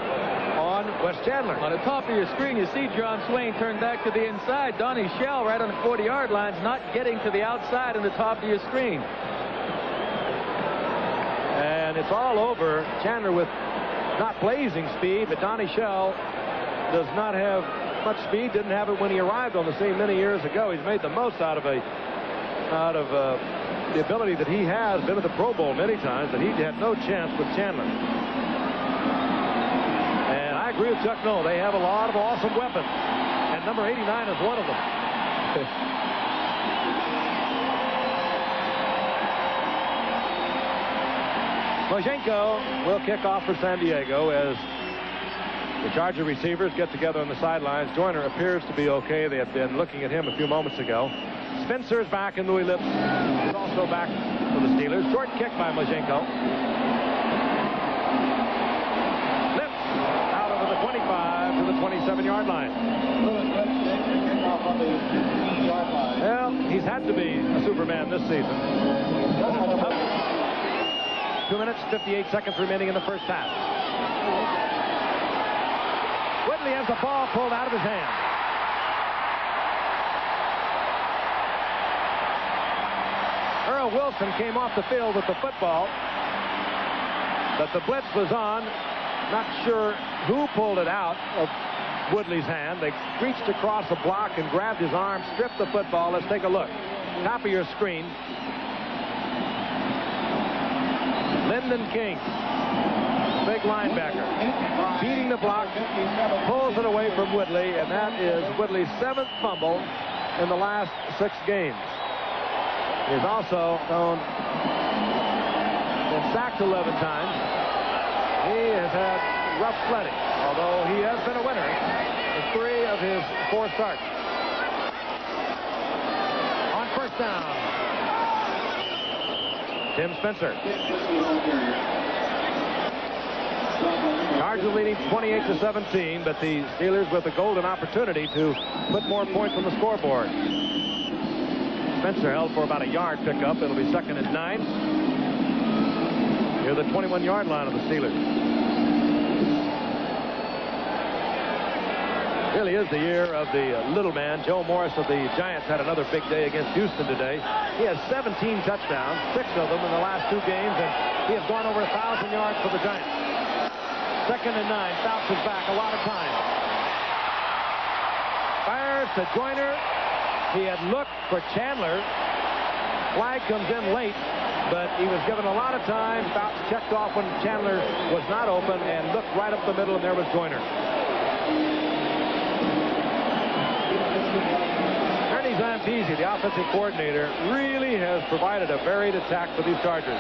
on Wes Chandler. On the top of your screen, you see John Swain turn back to the inside. Donnie Shell right on the 40-yard line is not getting to the outside in the top of your screen. And it's all over. Chandler with not blazing speed, but Donnie Shell does not have much speed. Didn't have it when he arrived on the scene many years ago. He's made the most out of the ability that he has. Been to the Pro Bowl many times, but he had no chance with Chandler. And I agree with Chuck Noll. They have a lot of awesome weapons, and number 89 is one of them. Moshenko will kick off for San Diego as the Charger receivers get together on the sidelines. Joyner appears to be okay. They had been looking at him a few moments ago. Spencer is back, and Louis Lips is also back for the Steelers. Short kick by Moshenko. Lips out over the 25 to the 27-yard line. Well, he's had to be a Superman this season. 2 minutes, 58 seconds remaining in the first half. Woodley has the ball pulled out of his hand. Earl Wilson came off the field with the football, but the blitz was on. Not sure who pulled it out of Woodley's hand. They reached across a block and grabbed his arm, stripped the football. Let's take a look. Top of your screen. Lyndon King, big linebacker, beating the block, pulls it away from Woodley, and that is Woodley's 7th fumble in the last 6 games. He's also been sacked 11 times. He has had rough sledding, although he has been a winner in 3 of his 4 starts. On first down, Tim Spencer. Chargers leading 28-17, but the Steelers with a golden opportunity to put more points on the scoreboard. Spencer held for about a yard pickup. It'll be 2nd and 9. Near the 21-yard line of the Steelers. Really is the year of the little man. Joe Morris of the Giants had another big day against Houston today. He has 17 touchdowns, 6 of them in the last 2 games, and he has gone over 1,000 yards for the Giants. 2nd and 9. Fouts is back. A lot of time. Fires to Joyner. He had looked for Chandler. Flag comes in late, but he was given a lot of time. Fouts checked off when Chandler was not open and looked right up the middle, and there was Joyner. Ernie Zampese, the offensive coordinator, really has provided a varied attack for these Chargers.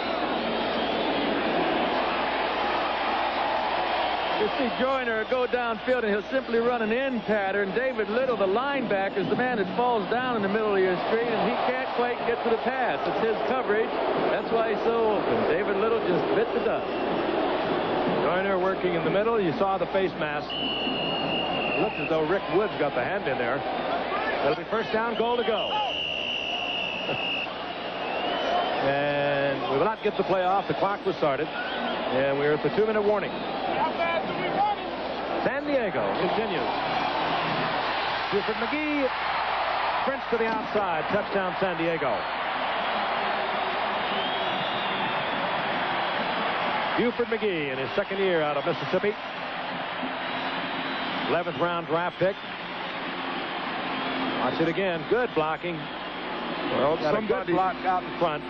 You see Joyner go downfield, and he'll simply run an end pattern. David Little, the linebacker, is the man that falls down in the middle of your screen, and he can't quite get to the pass. It's his coverage. That's why he's so open. David Little just bit the dust. Joyner working in the middle. You saw the face mask. It looks as though Rick Woods got the hand in there. It'll be first down, goal to go. And we will not get the play off. The clock was started, and we're at the 2-minute warning. San Diego continues. Buford McGee sprints to the outside. Touchdown, San Diego. Buford McGee in his second year out of Mississippi. 11th round draft pick. Watch it again. Good blocking. Well, got a good block out in front.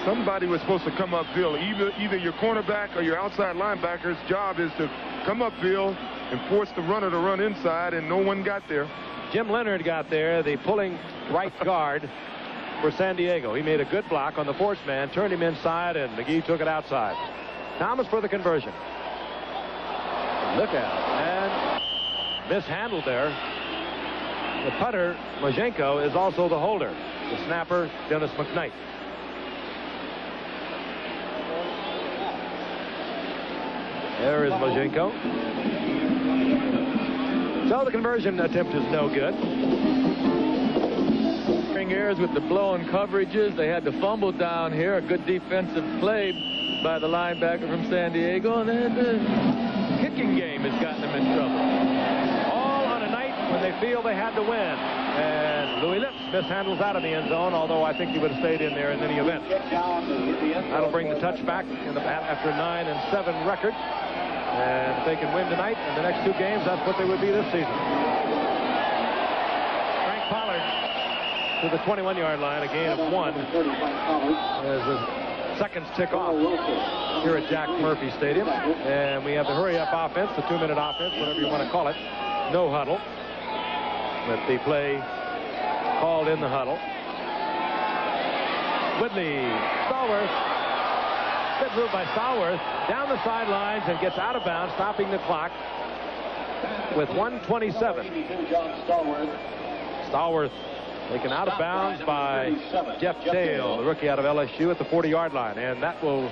Somebody was supposed to come upfield. Either your cornerback or your outside linebacker's job is to come upfield and force the runner to run inside, and no one got there. Jim Leonard got there, the pulling right guard for San Diego. He made a good block on the force man, turned him inside, and McGee took it outside. Thomas for the conversion. Look out. And mishandled there. The putter, Majenko, is also the holder. The snapper, Dennis McKnight. There is Majenko. So the conversion attempt is no good. Errors with the blown coverages. They had to fumble down here. A good defensive play by the linebacker from San Diego. And then the kicking game has gotten them in trouble. All on a night when they feel they had to win. And Louis Lips mishandles out of the end zone, although I think he would have stayed in there in any event. That'll bring the touchback in after a 9-7 record. And if they can win tonight and the next two games, that's what they would be this season. Frank Pollard to the 21-yard line, a gain of 1 as the seconds tick off here at Jack Murphy Stadium. And we have the hurry-up offense, the 2-minute offense, whatever you want to call it. No huddle. But the play called in the huddle. Woodley, Stallworth. Good move by Stallworth down the sidelines and gets out of bounds, stopping the clock with 1:27. Stallworth taken out of bounds by Jeff Dale, the rookie out of LSU, at the 40-yard line. And that will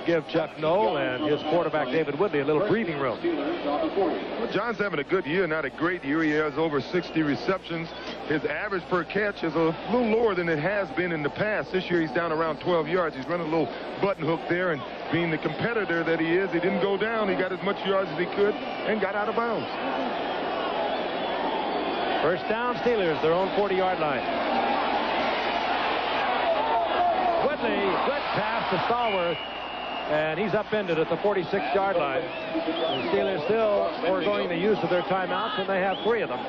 give Chuck Noll and his quarterback David Woodley a little breathing room. Well, John's having a good year, not a great year. He has over 60 receptions. His average per catch is a little lower than it has been in the past. This year he's down around 12 yards. He's running a little button hook there, and being the competitor that he is, he didn't go down. He got as much yards as he could and got out of bounds. First down, Steelers, their own 40-yard line. Woodley, good pass to Stallworth, and he's upended at the 46-yard line. The Steelers still foregoing the use of their timeouts, and they have 3 of them.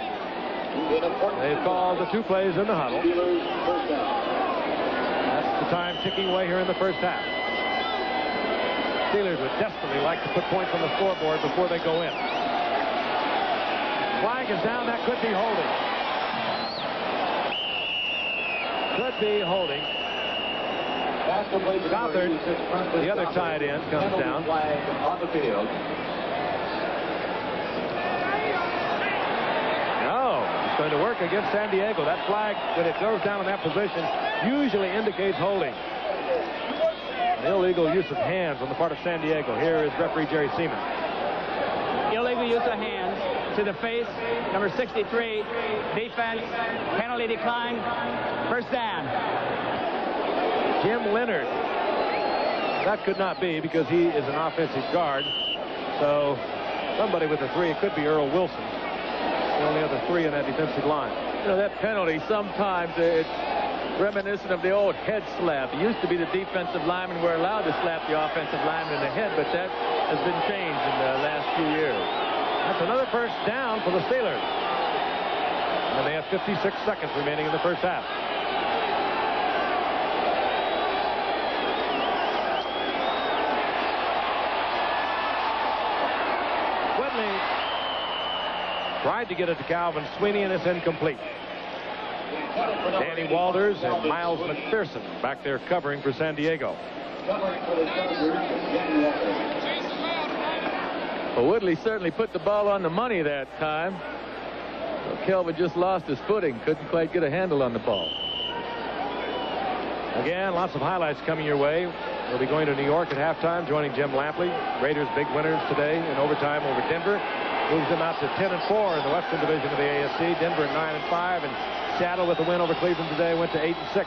They've called the 2 plays in the huddle. That's the time ticking away here in the first half. Steelers would desperately like to put points on the scoreboard before they go in. Flag is down. That could be holding. Could be holding. Gothard, the other tight end, comes down. No, it's going to work against San Diego. That flag, when it goes down in that position, usually indicates holding. An illegal use of hands on the part of San Diego. Here is referee Jerry Seaman. Illegal use of hands to the face, number 63. Defense, penalty decline, first down. Jim Leonard. That could not be because he is an offensive guard. So somebody with a 3, it could be Earl Wilson. The only other 3 in that defensive line. You know, that penalty, sometimes it's reminiscent of the old head slap. It used to be the defensive linemen were allowed to slap the offensive lineman in the head, but that has been changed in the last few years. That's another first down for the Steelers. And they have 56 seconds remaining in the first half. Woodley tried to get it to Calvin Sweeney, and it's incomplete. Danny Walters and Miles McPherson back there covering for San Diego. Well, Woodley certainly put the ball on the money that time. Well, Kelvin just lost his footing. Couldn't quite get a handle on the ball. Again, lots of highlights coming your way. We'll be going to New York at halftime, joining Jim Lampley. Raiders big winners today in overtime over Denver. Moves them out to 10-4 in the Western Division of the AFC. Denver 9-5, and Seattle with a win over Cleveland today went to 8-6.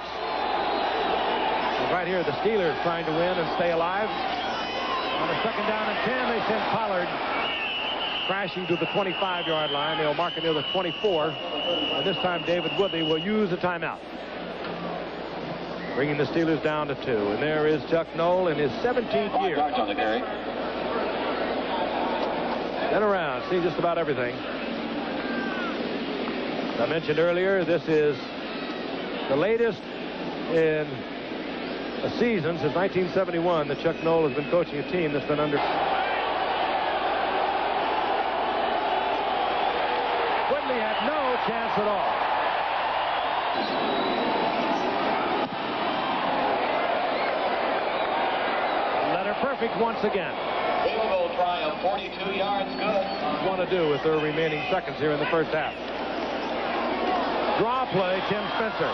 And right here, the Steelers trying to win and stay alive. On a second down and 10, they send Pollard crashing to the 25-yard line. They'll mark it near the 24. And this time, David Woodley will use a timeout. bringing the Steelers down to 2. And there is Chuck Noll in his 17th year. Yards on the carry. Been around, seen just about everything. As I mentioned earlier, this is the latest in a season since 1971 that Chuck Noll has been coaching a team that's been under. Woodley had no chance at all. Letter perfect once again. Field goal try of 42 yards, good. Want to do with their remaining seconds here in the first half. Draw play, Tim Spencer.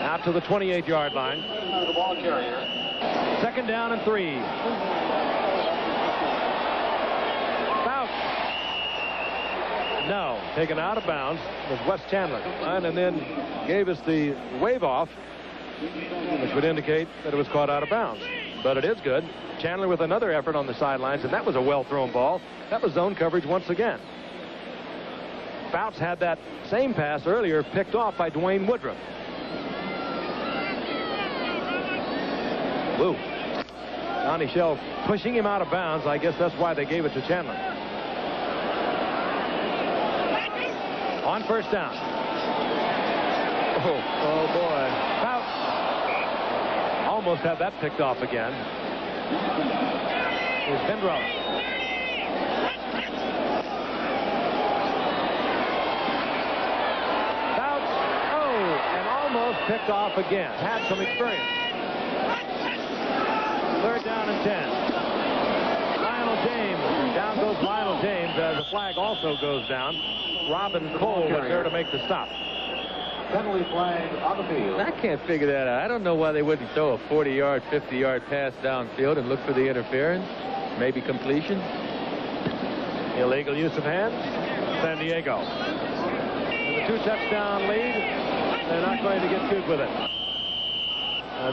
Out to the 28-yard line. The ball carrier. 2nd down and 3. Fouts. No, taken out of bounds was Wes Chandler. And then gave us the wave off, which would indicate that it was caught out of bounds. But it is good. Chandler with another effort on the sidelines, and that was a well-thrown ball. That was zone coverage once again. Fouts had that same pass earlier picked off by Dwayne Woodruff. Woo. Donnie Shell pushing him out of bounds. I guess that's why they gave it to Chandler. On 1st down. Oh boy. Fouts almost had that picked off again. Here's Pendrell. Fouts. Oh, and almost picked off again. Had some experience. 3rd down and 10. Lionel James. Down goes Lionel James as the flag also goes down. Robin Cole was there to make the stop. Penalty flag on the field. I can't figure that out. I don't know why they wouldn't throw a 40-yard, 50-yard pass downfield and look for the interference. Maybe completion. Illegal use of hands. San Diego. With a 2-touchdown lead, they're not going to get cute with it.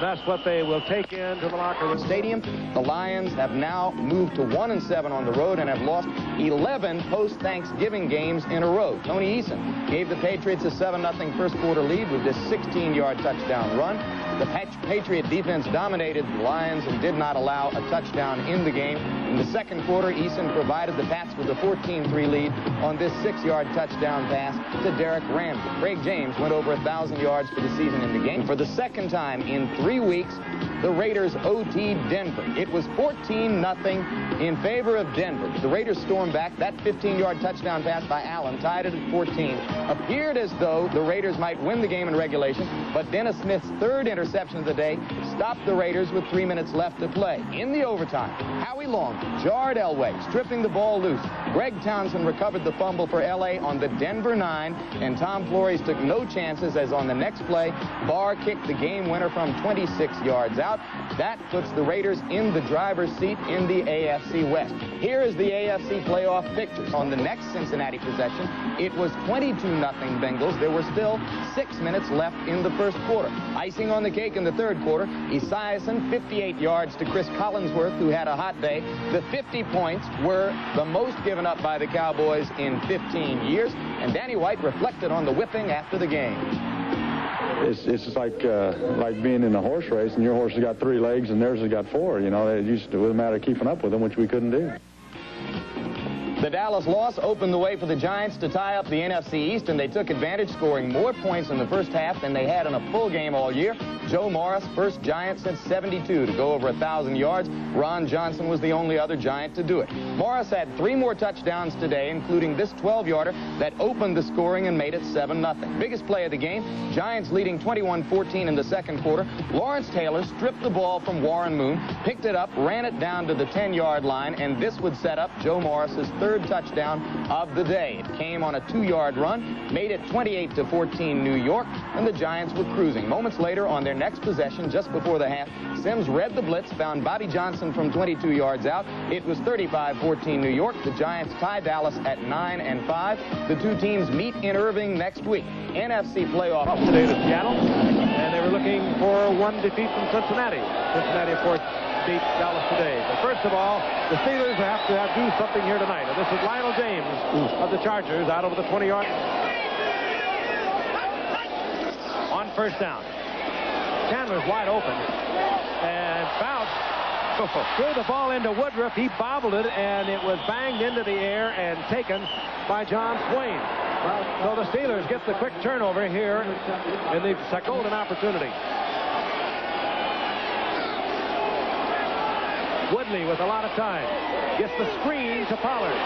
That's what they will take into the locker room. Stadium. The Lions have now moved to 1-7 on the road and have lost 11 post-Thanksgiving games in a row. Tony Eason gave the Patriots a 7-0 first quarter lead with this 16-yard touchdown run. The Patriot defense dominated the Lions and did not allow a touchdown in the game. In the second quarter, Eason provided the Pats with a 14-3 lead on this 6-yard touchdown pass to Derek Ramsey. Craig James went over 1,000 yards for the season in the game. For the second time in 3 weeks, the Raiders OT'd Denver. It was 14-0 in favor of Denver. The Raiders stormed back. That 15-yard touchdown pass by Allen tied it at 14. Appeared as though the Raiders might win the game in regulation, but Dennis Smith's 3rd interception of the day stopped the Raiders with 3 minutes left to play. In the overtime, Howie Long jarred Elway, stripping the ball loose. Greg Townsend recovered the fumble for L.A. on the Denver 9, and Tom Flores took no chances as on the next play, Barr kicked the game winner from 26 yards out. That puts the Raiders in the driver's seat in the AFC West. Here is the AFC playoff pictures. On the next Cincinnati possession, it was 22-0 Bengals. There were still 6 minutes left in the first quarter. Icing on the cake in the third quarter, Esiason 58 yards to Chris Collinsworth, who had a hot day. The 50 points were the most given up by the Cowboys in 15 years, and Danny White reflected on the whipping after the game. It's just like being in a horse race, and your horse has got 3 legs and theirs has got 4. You know, it was a matter of keeping up with them, which we couldn't do. The Dallas loss opened the way for the Giants to tie up the NFC East, and they took advantage, scoring more points in the first half than they had in a full game all year. Joe Morris, first Giant since '72 to go over 1,000 yards. Ron Johnson was the only other Giant to do it. Morris had 3 more touchdowns today, including this 12-yarder that opened the scoring and made it 7-0. Biggest play of the game, Giants leading 21-14 in the second quarter. Lawrence Taylor stripped the ball from Warren Moon, picked it up, ran it down to the 10-yard line, and this would set up Joe Morris's 3rd touchdown of the day. It came on a 2-yard run, made it 28-14 New York, and the Giants were cruising. Moments later, on their next possession, just before the half, Sims read the blitz, found Bobby Johnson from 22 yards out. It was 35-14 New York. The Giants tie Dallas at 9-5. The two teams meet in Irving next week. NFC playoff today to Seattle, and they were looking for one defeat from Cincinnati. Cincinnati, of course, beat Dallas today. But first of all, the Steelers have to do something here tonight. And this is Lionel James of the Chargers out over the 20-yard. On 1st down. Chandler's wide open. And Fouts threw the ball into Woodruff. He bobbled it, and it was banged into the air and taken by John Swain. So the Steelers get the quick turnover here in the golden opportunity. Woodley with a lot of time. Gets the screen to Pollard.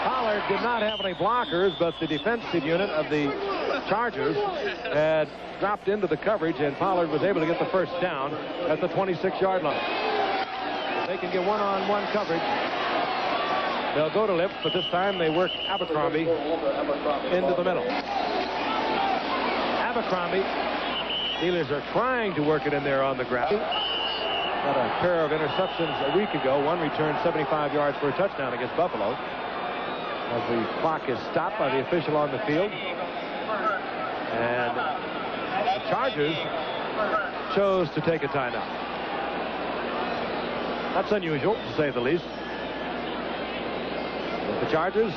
Pollard did not have any blockers, but the defensive unit of the Chargers had dropped into the coverage, and Pollard was able to get the first down at the 26-yard line. If they can get one-on-one coverage, they'll go to Lipp, but this time they work Abercrombie into the middle. Abercrombie, Steelers are trying to work it in there on the ground. Got a pair of interceptions a week ago. One returned 75 yards for a touchdown against Buffalo. As the clock is stopped by the official on the field. And the Chargers chose to take a timeout. That's unusual, to say the least. But the Chargers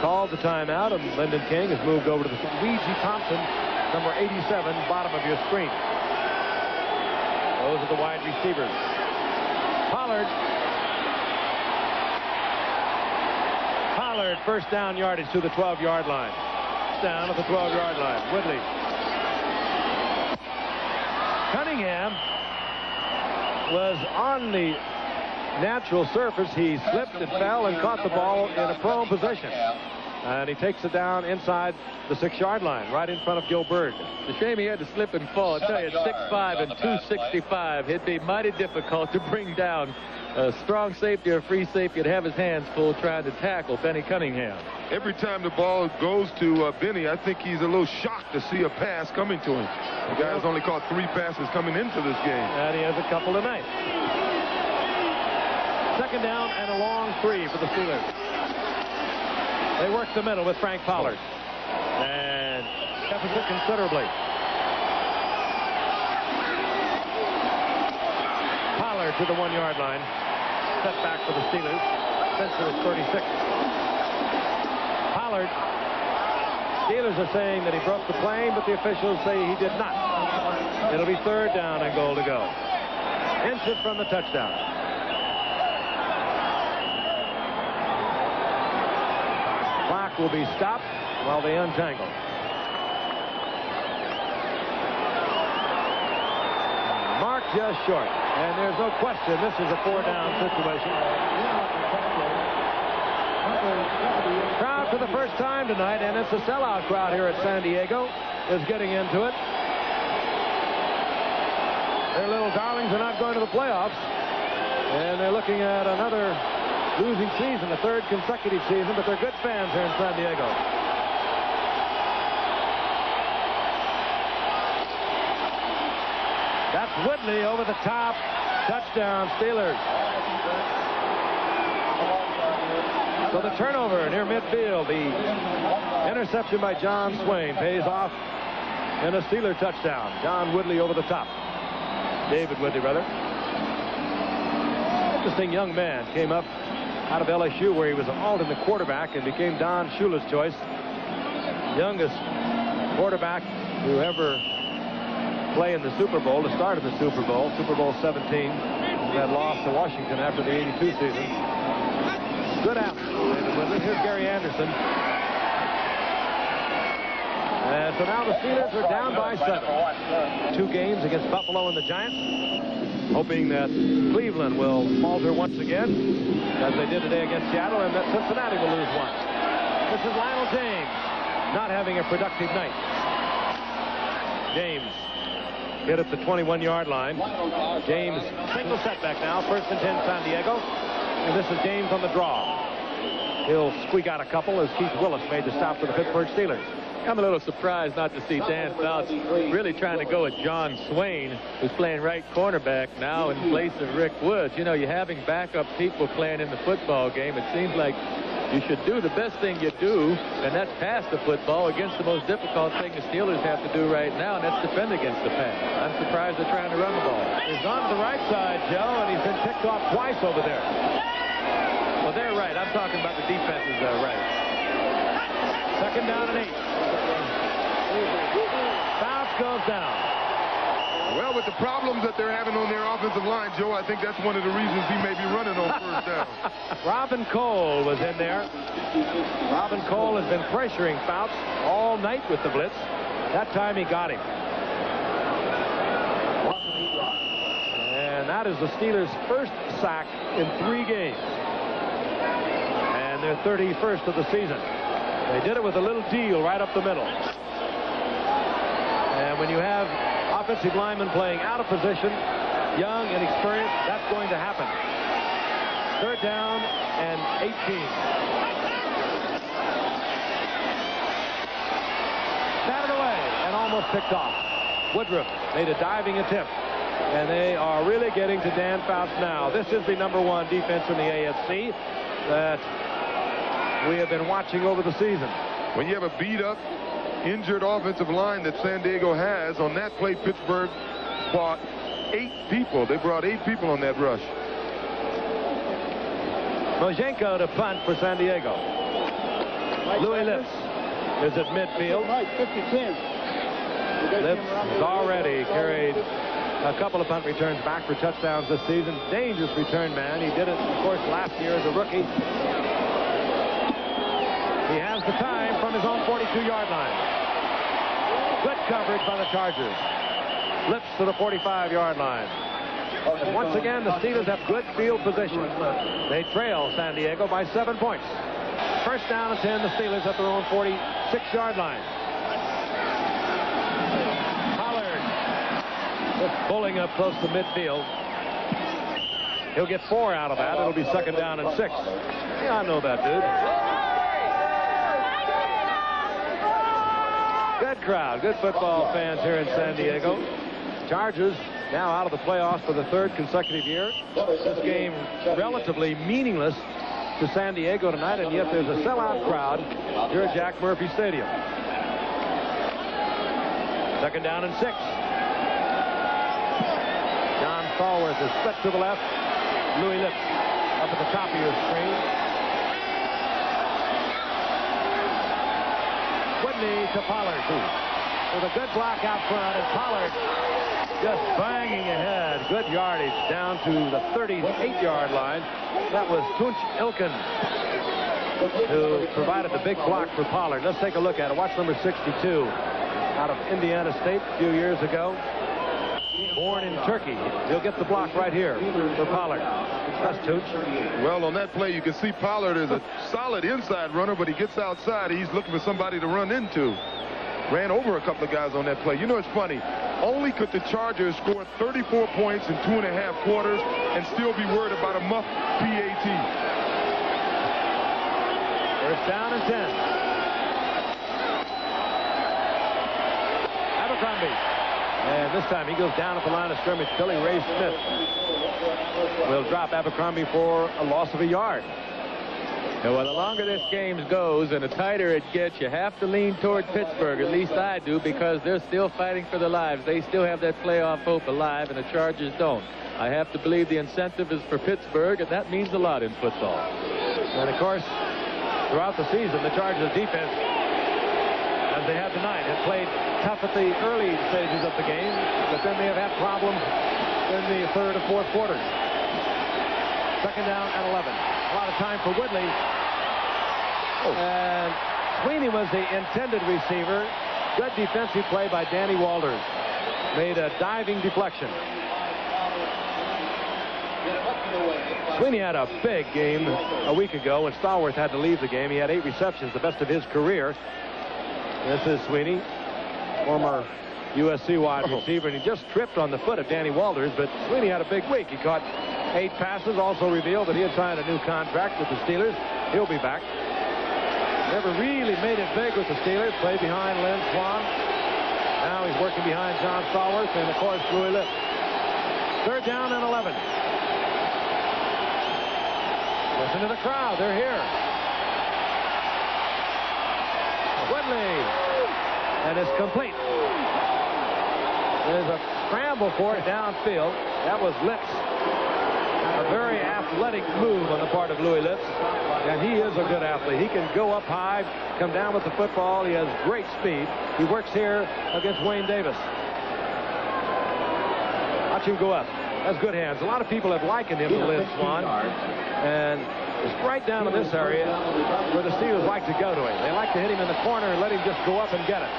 called the timeout, and Lyndon King has moved over to the Weegie Thompson, number 87, bottom of your screen. Those are the wide receivers. Pollard, first down yardage to the 12-yard line. Down at the 12-yard line. Woodley. Cunningham was on the natural surface. He slipped and fell and caught the ball in a prone position. And he takes it down inside the 6-yard line, right in front of Gil Byrd. It's a shame he had to slip and fall. I tell you, 6'5" and 265. It'd be mighty difficult to bring down a strong safety or free safety. He'd have his hands full trying to tackle Benny Cunningham. Every time the ball goes to Benny, I think he's a little shocked to see a pass coming to him. The guy's only caught 3 passes coming into this game. And he has a couple tonight. Second down and a long 3 for the Steelers. They work the middle with Frank Pollard. And deficit considerably. Pollard to the 1-yard line. Set back for the Steelers. Spencer is 36. Pollard. Steelers are saying that he broke the plane, but the officials say he did not. It'll be third down and goal to go. Inches from the touchdown. Clock will be stopped while they untangle. Mark just short, and there's no question this is a 4-down situation. Crowd for the first time tonight, and it's a sellout crowd here at San Diego, is getting into it. Their little darlings are not going to the playoffs, and they're looking at another losing season, a third consecutive season, but they're good fans here in San Diego. That's Woodley over the top. Touchdown, Steelers. So the turnover near midfield. The interception by John Swain pays off in a Steeler touchdown. John Woodley over the top. David Woodley, rather. Interesting young man. Came up out of LSU, where he was an alternate quarterback and became Don Shula's choice. Youngest quarterback to ever play in the Super Bowl, to start in the Super Bowl 17. That loss to Washington after the 82 season. Good athlete, David Woodley. Here's Gary Anderson. And so now the Steelers are down by 7. 2 games against Buffalo and the Giants. Hoping that Cleveland will falter once again, as they did today against Seattle, and that Cincinnati will lose one. This is Lionel James, not having a productive night. James hit at the 21-yard line. James, single setback now, 1st and 10 San Diego. And this is James on the draw. He'll squeak out a couple as Keith Willis made the stop for the Pittsburgh Steelers. I'm a little surprised not to see Dan Fouts really trying to go at John Swain, who's playing right cornerback now in place of Rick Woods. You know, you're having backup people playing in the football game. It seems like you should do the best thing you do, and that's pass the football against the most difficult thing the Steelers have to do right now, and that's defend against the pass. I'm surprised they're trying to run the ball. He's on the right side, Joe, and he's been picked off twice over there. Well, they're right. I'm talking about the defenses that are right. Second down and 8. Fouts goes down. Well, with the problems that they're having on their offensive line, Joe, I think that's one of the reasons he may be running on first down. Robin Cole was in there. Robin Cole has been pressuring Fouts all night with the blitz. That time he got him. And that is the Steelers' first sack in 3 games. And their 31st of the season. They did it with a little deal right up the middle. And when you have offensive linemen playing out of position, young, inexperienced, that's going to happen. 3rd down and 18. Batted away and almost picked off. Woodruff made a diving attempt. And they are really getting to Dan Fouts now. This is the #1 defense in the AFC that we have been watching over the season. When you have a beat-up, injured offensive line that San Diego has, on that play, Pittsburgh brought 8 people. They brought 8 people on that rush. Mojenko to punt for San Diego. Louis Lips is at midfield. Lips has already carried a couple of punt returns back for touchdowns this season. Dangerous return man. He did it, of course, last year as a rookie. He has the time from his own 42-yard line. Good coverage by the Chargers. Lips to the 45-yard line. And once again, the Steelers have good field position. They trail San Diego by 7 points. 1st down and 10, the Steelers at their own 46-yard line. Pollard just pulling up close to midfield. He'll get 4 out of that. It'll be 2nd down and 6. Yeah, I know that, dude. Good crowd, good football fans here in San Diego. Chargers now out of the playoffs for the 3rd consecutive year. This game relatively meaningless to San Diego tonight, and yet there's a sellout crowd here at Jack Murphy Stadium. 2nd down and 6. John Stallworth is split to the left. Louis Lips up at the top of your screen. Whitney to Pollard, with a good block out front, and Pollard just banging ahead. Good yardage down to the 38-yard line. That was Tunch Ilkin who provided the big block for Pollard. Let's take a look at it. Watch number 62 out of Indiana State a few years ago. Born in Turkey. He'll get the block right here for Pollard. That's Tunch. Well, on that play, you can see Pollard is a solid inside runner, but he gets outside. He's looking for somebody to run into. Ran over a couple of guys on that play. You know, it's funny. Only could the Chargers score 34 points in 2.5 quarters and still be worried about a muff PAT. 1st down and 10. Abercrombie. And this time he goes down at the line of scrimmage. Billy Ray Smith will drop Abercrombie for a loss of a yard. And well, the longer this game goes and the tighter it gets, you have to lean toward Pittsburgh. At least I do, because they're still fighting for their lives. They still have that playoff hope alive, and the Chargers don't. I have to believe the incentive is for Pittsburgh, and that means a lot in football. And, of course, throughout the season, the Chargers defense, as they have tonight, have played tough at the early stages of the game, but then they have had problems in the 3rd and 4th quarters. 2nd down and 11. A lot of time for Woodley. And Sweeney was the intended receiver. Good defensive play by Danny Walters. Made a diving deflection. Sweeney had a big game a week ago when Stallworth had to leave the game. He had 8 receptions, the best of his career. This is Sweeney, former USC wide receiver, and he just tripped on the foot of Danny Walters, but Sweeney had a big week. He caught 8 passes, also revealed that he had signed a new contract with the Steelers. He'll be back. Never really made it big with the Steelers. Played behind Lynn Swan. Now he's working behind John Stallworth and, of course, Louis Lips. 3rd down and 11. Listen to the crowd. They're here. Woodley. And it's complete. There's a scramble for it downfield. That was Lips. A very athletic move on the part of Louis Litz, and he is a good athlete. He can go up high, come down with the football. He has great speed. He works here against Wayne Davis. Watch him go up. Has good hands. A lot of people have likened him to Lynn Swan, and it's right down in this area where the Steelers like to go to him. They like to hit him in the corner and let him just go up and get it.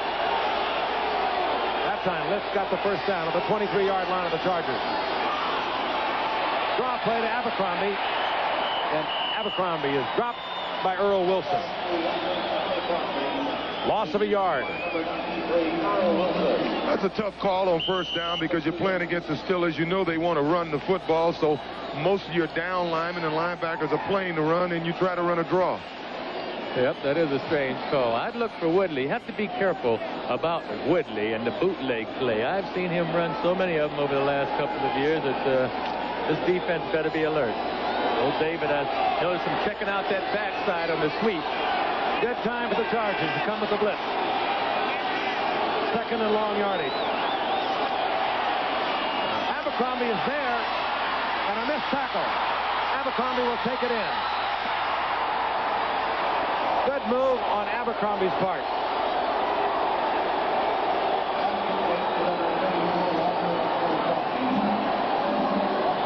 That time, Litz got the first down on the 23-yard line of the Chargers. Draw play to Abercrombie, and Abercrombie is dropped by Earl Wilson. Loss of a yard. That's a tough call on first down because you're playing against the Steelers. You know they want to run the football, so most of your down linemen and linebackers are playing to run, and you try to run a draw. Yep, that is a strange call. I'd look for Woodley. You have to be careful about Woodley and the bootleg play. I've seen him run so many of them over the last couple of years that this defense better be alert. Old David, I noticed him checking out that backside on the sweep. Good time for the Chargers to come with the blitz. Second and long yardage. Abercrombie is there, and a missed tackle. Abercrombie will take it in. Good move on Abercrombie's part.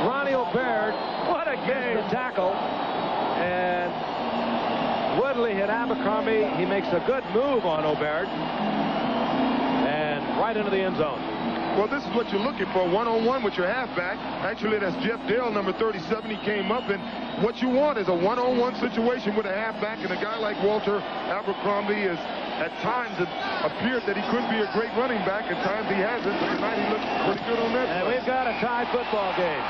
Ronnie O'Baird, what a game tackle. And Woodley hit Abercrombie. He makes a good move on O'Baird. And right into the end zone. Well, this is what you're looking for, one-on-one with your halfback. Actually, that's Jeff Dale, number 37. He came up, and what you want is a one-on-one situation with a halfback, and a guy like Walter Abercrombie is, at times, it appeared that he could be a great running back. At times, he hasn't. Tonight, he looks pretty good on that. And we've got a tied football game.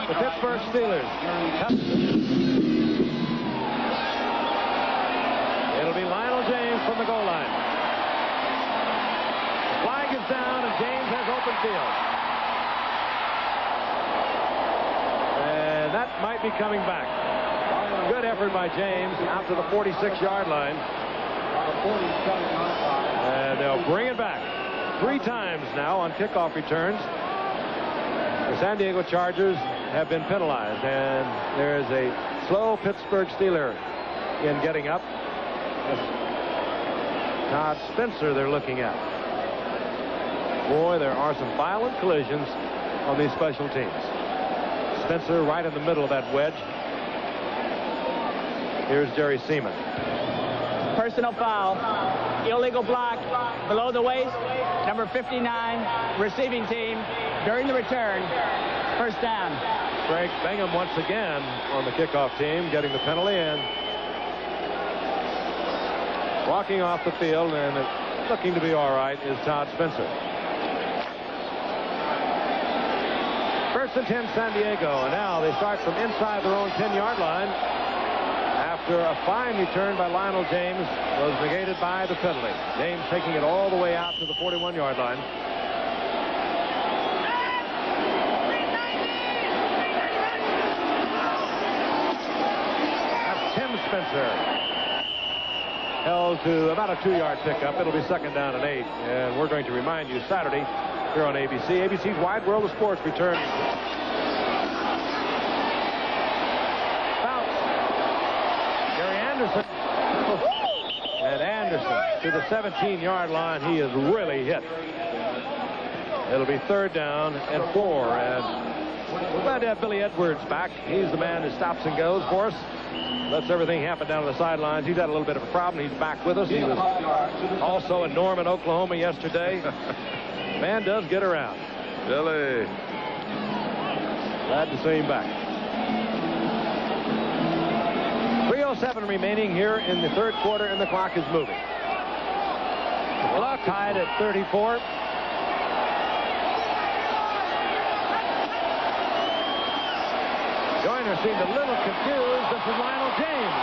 The Pittsburgh Steelers. It'll be Lionel James from the goal line. Flag is down, and James has open field. And that might be coming back. Good effort by James out to the 46-yard line. And they'll bring it back 3 times now on kickoff returns. The San Diego Chargers have been penalized, and there is a slow Pittsburgh Steeler in getting up. Todd Spencer they're looking at. Boy, there are some violent collisions on these special teams. Spencer right in the middle of that wedge. Here's Jerry Seaman. Personal foul. Illegal block below the waist. Number 59, receiving team during the return. First down. Greg Bingham once again on the kickoff team, getting the penalty, and walking off the field and looking to be all right is Todd Spencer. First and 10 San Diego, and now they start from inside their own 10-yard line after a fine return by Lionel James was negated by the penalty. James taking it all the way out to the 41-yard line. That's Tim Spencer. Held to about a 2-yard pickup. It'll be second down and 8. And we're going to remind you Saturday here on ABC. ABC's Wide World of Sports returns. Bounce. Gary Anderson. And Anderson to the 17-yard line. He is really hit. It'll be third down and 4. And we're glad to have Billy Edwards back. He's the man who stops and goes for us. Lets everything happen down on the sidelines. He's had a little bit of a problem. He's back with us. He was also in Norman, Oklahoma yesterday. Man does get around. Billy. Glad to see him back. 3:07 remaining here in the third quarter, and the clock is moving. The clock tied at 34. Joyner seemed a little confused. This is Lionel James.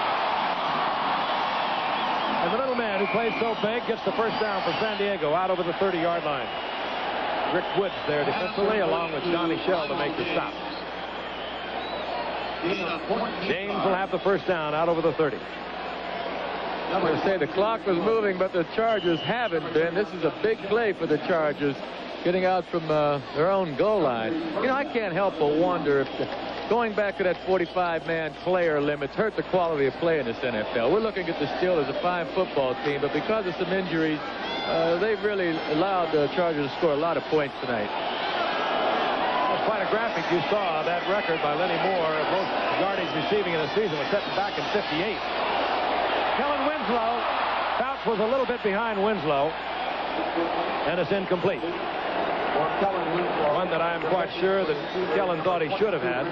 And the little man who plays so big gets the first down for San Diego out over the 30-yard line. Rick Woods there defensively, along with Johnny Shell to make the stop. James will have the first down out over the 30. I'm going to say the clock was moving, but the Chargers haven't been. This is a big play for the Chargers. getting out from their own goal line. You know, I can't help but wonder if going back to that 45-man player limits hurt the quality of play in this NFL. We're looking at the Steelers as a fine football team, but because of some injuries, they've really allowed the Chargers to score a lot of points tonight. That's quite a graphic you saw. That record by Lenny Moore of most yardage receiving in a season was set back in '58. Kellen Winslow. Fouts was a little bit behind Winslow, and it's incomplete. One that I'm quite sure that Kellen thought he should have had.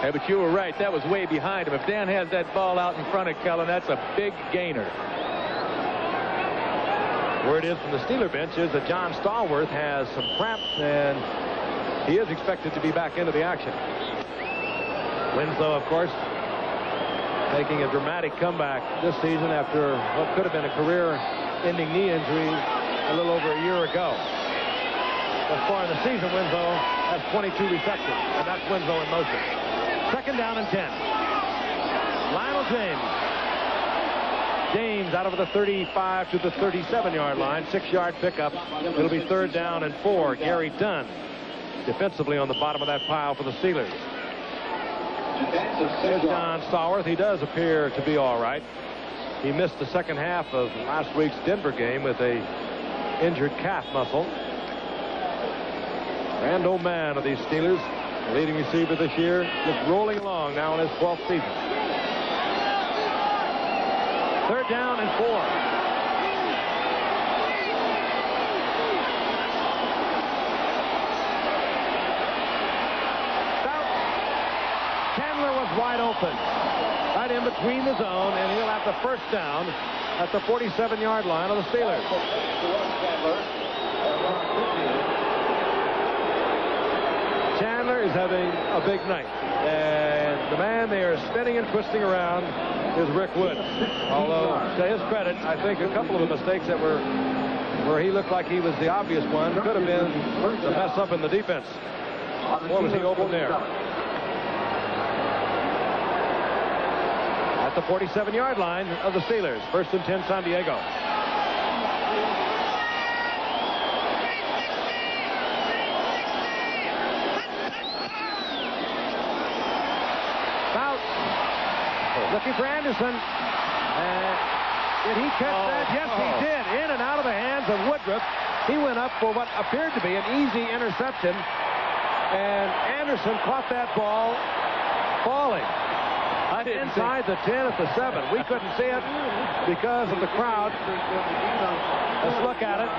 Hey, but you were right. That was way behind him. If Dan has that ball out in front of Kellen, that's a big gainer. Word is from the Steeler bench is that John Stallworth has some cramps, and he is expected to be back into the action. Winslow, of course, making a dramatic comeback this season after what could have been a career-ending knee injury a little over a year ago. Thus far in the season, Winslow has 22 receptions, and that's Winslow in motion. Second down and 10. Lionel James. James out of the 35 to the 37-yard line. 6-yard pickup. It'll be third down and 4. Gary Dunn defensively on the bottom of that pile for the Steelers. Here's John Stallworth. He does appear to be all right. He missed the second half of last week's Denver game with a injured calf muscle. Grand old man of these Steelers, the leading receiver this year, just rolling along now in his 12th season. Third down and 4. Chandler was wide open, right in between the zone, and he'll have the first down at the 47-yard line of the Steelers. Chandler is having a big night, and the man they are spinning and twisting around is Rick Woods. Although, to his credit, I think a couple of the mistakes that were where he looked like he was the obvious one could have been the mess up in the defense. Or was he open there? At the 47-yard line of the Steelers. First and 10, San Diego. Looking for Anderson. Did he catch that? Yes, he did. In and out of the hands of Woodruff. He went up for what appeared to be an easy interception. And Anderson caught that ball falling. Inside the 10 at the 7. We couldn't see it because of the crowd. Let's look at it.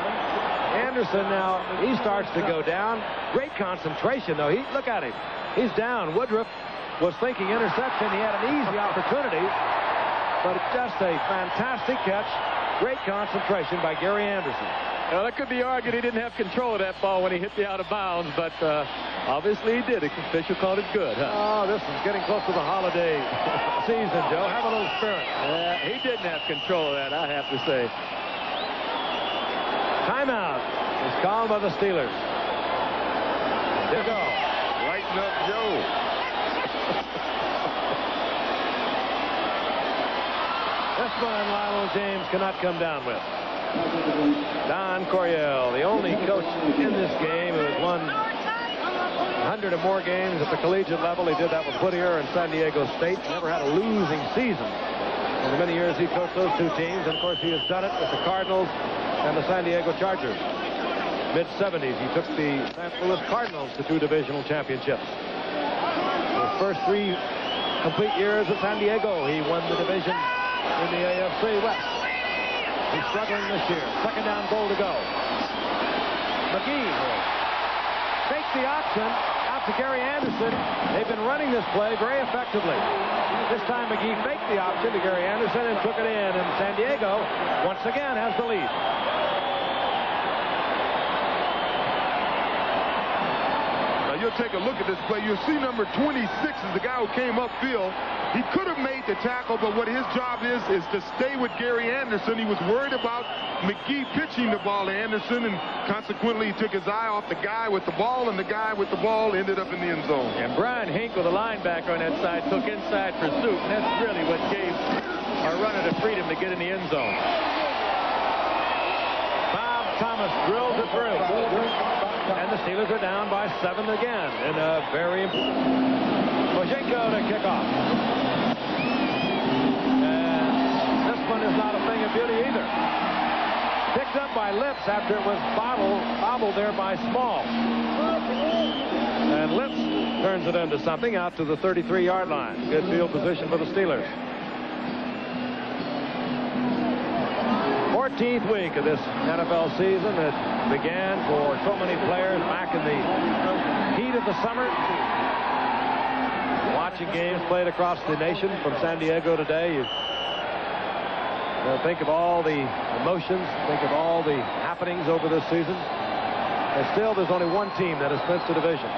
Anderson now, he starts to go down. Great concentration, though. Look at him. He's down. Woodruff was thinking interception. He had an easy opportunity, but just a fantastic catch. Great concentration by Gary Anderson. Well, that could be argued he didn't have control of that ball when he hit the out of bounds, but obviously he did. The official called it good, huh? Oh, this is getting close to the holiday season, Joe. Have a little spirit. He didn't have control of that, I have to say. Timeout is called by the Steelers. There you go. Lighten up, Joe. This one Lionel James cannot come down with. Don Coryell, the only coach in this game who has won 100 or more games at the collegiate level. He did that with Whittier and San Diego State. Never had a losing season in the many years he coached those two teams. And, of course, he has done it with the Cardinals and the San Diego Chargers. Mid-70s, he took the St. Louis Cardinals to 2 divisional championships. His first 3 complete years at San Diego, he won the division in the AFC West. He's struggling this year. Second down, goal to go. McGee fakes the option out to Gary Anderson. They've been running this play very effectively. This time McGee faked the option to Gary Anderson and took it in. And San Diego, once again, has the lead. Now you'll take a look at this play. You'll see number 26 is the guy who came upfield. He could have made the tackle, but what his job is to stay with Gary Anderson. He was worried about McGee pitching the ball to Anderson, and consequently he took his eye off the guy with the ball, and the guy with the ball ended up in the end zone. And Brian Hinkle, the linebacker on that side, took inside pursuit, and that's really what gave our runner the freedom to get in the end zone. Bob Thomas drills it through. And the Steelers are down by 7 again in a very Mojenko to kick off. And this one is not a thing of beauty either. Picked up by Lips after it was bobbled there by Small. And Lips turns it into something out to the 33-yard line. Good field position for the Steelers. 14th week of this NFL season. It began for so many players back in the heat of the summer. Watching games played across the nation from San Diego today. You think of all the emotions, think of all the happenings over this season. And still, there's only one team that has clinched the division,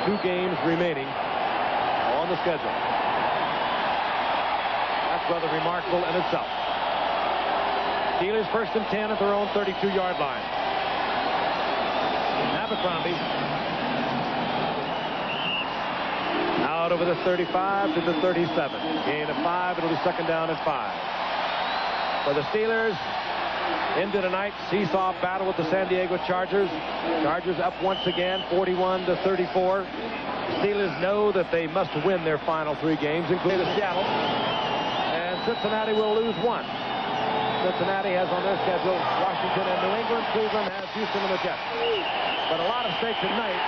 with 2 games remaining on the schedule. That's rather remarkable in itself. Steelers 1st and 10 at their own 32-yard line. Abercrombie out over the 35 to the 37. Gain of 5. It'll be 2nd down and 5. For the Steelers, into tonight seesaw battle with the San Diego Chargers. Chargers up once again, 41 to 34. Steelers know that they must win their final 3 games, including Seattle. And Cincinnati will lose 1. Cincinnati has on their schedule Washington and New England. Cleveland has Houston and the Jets. But a lot of stake tonight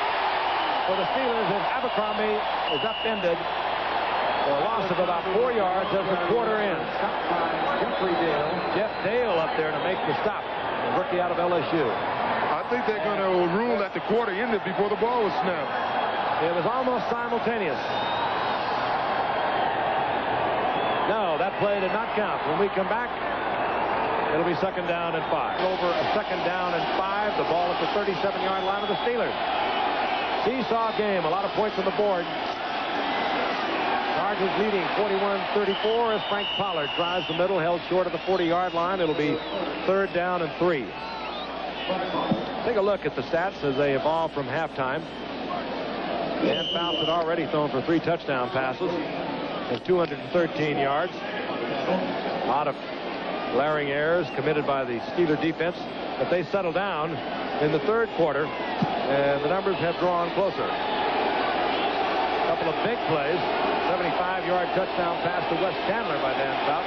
for the Steelers as Abercrombie is upended for a loss of about 4 yards as the quarter ends. Jeff Dale up there to make the stop. The rookie out of LSU. I think they're going to rule that the quarter ended before the ball was snapped. It was almost simultaneous. No, that play did not count. When we come back, it'll be 2nd down and 5. Over a 2nd down and 5. The ball at the 37-yard line of the Steelers. Seesaw game. A lot of points on the board. Chargers leading 41-34 as Frank Pollard drives the middle, held short of the 40-yard line. It'll be 3rd down and 3. Take a look at the stats as they evolve from halftime. Dan Fouts had already thrown for 3 touchdown passes and 213 yards. A lot of glaring errors committed by the Steeler defense, but they settle down in the 3rd quarter, and the numbers have drawn closer. A couple of big plays. 75-yard touchdown pass to Wes Chandler by Dan Fouts.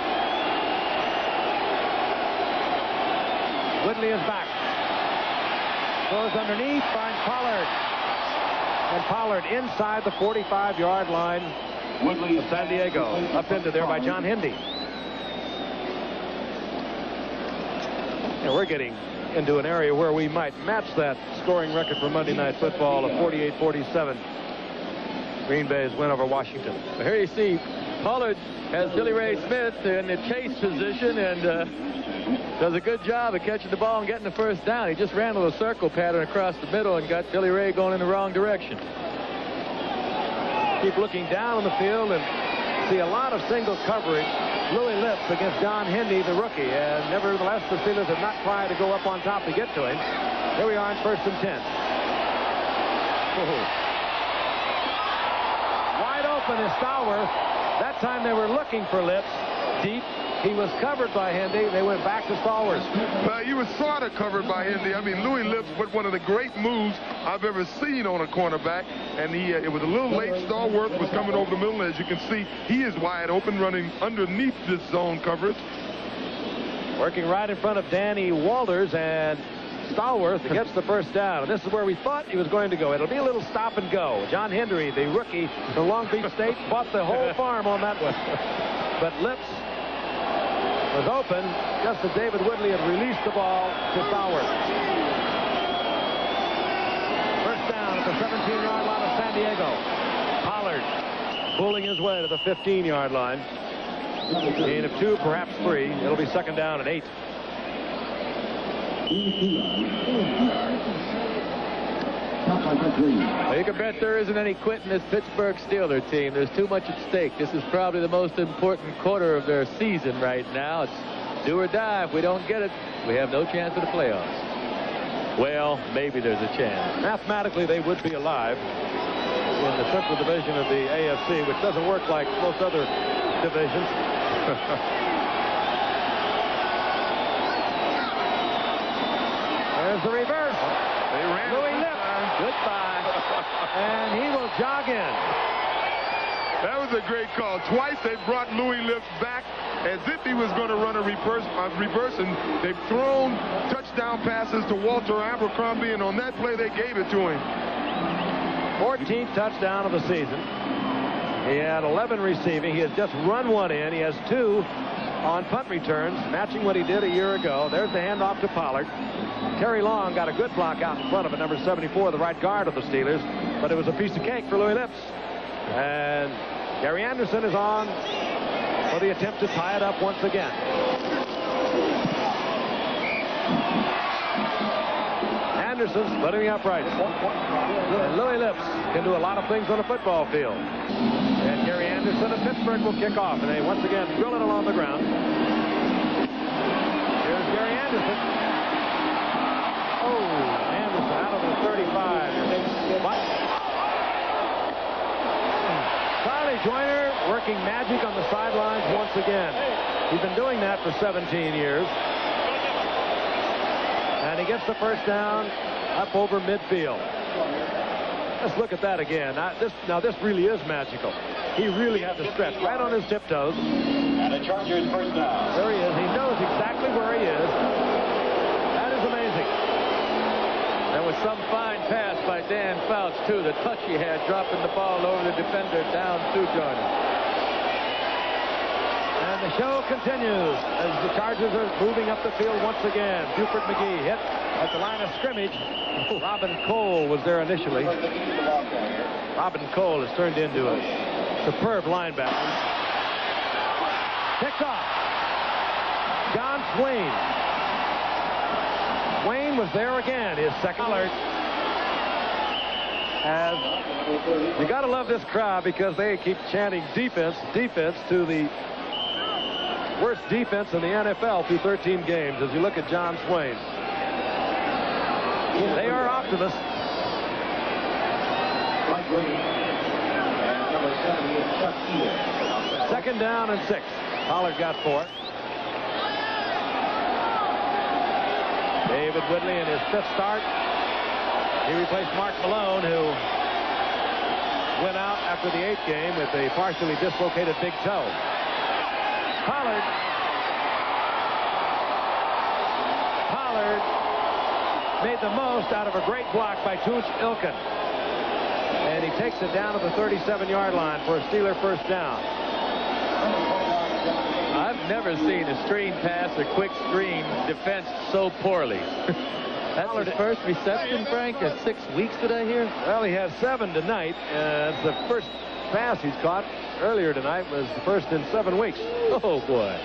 Whitley is back. Throws underneath, finds Pollard. And Pollard inside the 45-yard line of San Diego. Upended there by John Hendy. And we're getting into an area where we might match that scoring record for Monday Night Football of 48-47. Green Bay's win over Washington. Well, here you see Pollard has Billy Ray Smith in the chase position and does a good job of catching the ball and getting the 1st down. He just ran a little circle pattern across the middle and got Billy Ray going in the wrong direction. Keep looking down on the field and see a lot of single coverage. Louis Lips against John Hendy, the rookie. And nevertheless, the Steelers have not tried to go up on top to get to him. Here we are in 1st and 10. Wide open is Stallworth. That time they were looking for Lips deep. He was covered by Hendy. They went back to Stallworth. Well, he was sort of covered by Hendy. I mean, Louis Lips put one of the great moves I've ever seen on a cornerback. And it was a little late. Stallworth was coming over the middle. As you can see, he is wide open, running underneath this zone coverage. Working right in front of Danny Walters, and Stallworth gets the 1st down. And this is where we thought he was going to go. It'll be a little stop and go. John Henry, the rookie from Long Beach State, bought the whole farm on that one. But Lips was open just as David Whitley had released the ball to Stallworth. 1st down at the 17-yard line of San Diego. Pollard pulling his way to the 15-yard line. Gain of 2, perhaps 3. It'll be 2nd down and 8. Well, you can bet there isn't any quit in this Pittsburgh Steelers team. There's too much at stake. This is probably the most important quarter of their season right now. It's do or die. If we don't get it, we have no chance of the playoffs. Well, maybe there's a chance. Mathematically, they would be alive in the Central Division of the AFC, which doesn't work like most other divisions. There's the reverse. They ran Louis Lips. Goodbye. And he will jog in. That was a great call. Twice they brought Louis Lips back as if he was going to run a reverse, and they've thrown touchdown passes to Walter Abercrombie, and on that play they gave it to him. 14th touchdown of the season. He had 11 receiving. He has just run one in. He has 2 on punt returns, matching what he did a year ago. There's the handoff to Pollard. Terry Long got a good block out in front of it, number 74, the right guard of the Steelers, but it was a piece of cake for Louis Lips. And Gary Anderson is on for the attempt to tie it up once again. Anderson splitting upright. And Louis Lips can do a lot of things on a football field. And Gary Anderson of Pittsburgh will kick off, and they once again drill it along the ground. Here's Gary Anderson. Oh, Anderson out of the 35. Charlie Joyner working magic on the sidelines once again. He's been doing that for 17 years. And he gets the first down up over midfield. Let's look at that again. Now this really is magical. He really had to stretch right on his tiptoes. And the Chargers first down. There he is. He knows exactly where he is. That is amazing. There was some fine pass by Dan Fouts, too. The touch he had dropping the ball over the defender down to Joyner. And the show continues as the Chargers are moving up the field once again. Buford McGee hit at the line of scrimmage. Robin Cole was there initially. Robin Cole has turned into a superb linebacker. Picked off. John Swain. Swain was there again. His second alert. As you got to love this crowd because they keep chanting defense, defense to the worst defense in the NFL through 13 games as you look at John Swain. They are optimists. Second down and 6. Pollard got 4. David Woodley in his 5th start. He replaced Mark Malone, who went out after the 8th game with a partially dislocated big toe. Pollard made the most out of a great block by Tooch Ilkin. And he takes it down to the 37-yard line for a Steeler first down. I've never seen a screen pass or quick screen defense so poorly. That's his first reception, Frank, in 6 weeks, did I hear? Well, he has 7 tonight. It's the first pass he's caught earlier tonight was the first in 7 weeks. Oh, boy.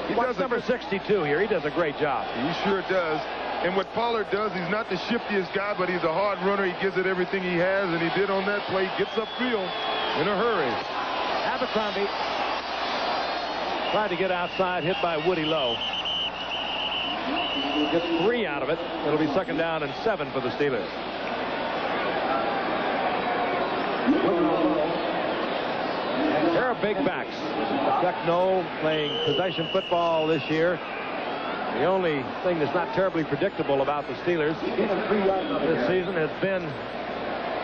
He does number 62 here. He does a great job. He sure does. And what Pollard does, he's not the shiftiest guy, but he's a hard runner. He gives it everything he has, and he did on that play. Gets upfield in a hurry. Abercrombie tried to get outside, hit by Woody Lowe. Gets 3 out of it. It'll be second down and 7 for the Steelers. There are big backs. Chuck Noll playing possession football this year. The only thing that's not terribly predictable about the Steelers this season has been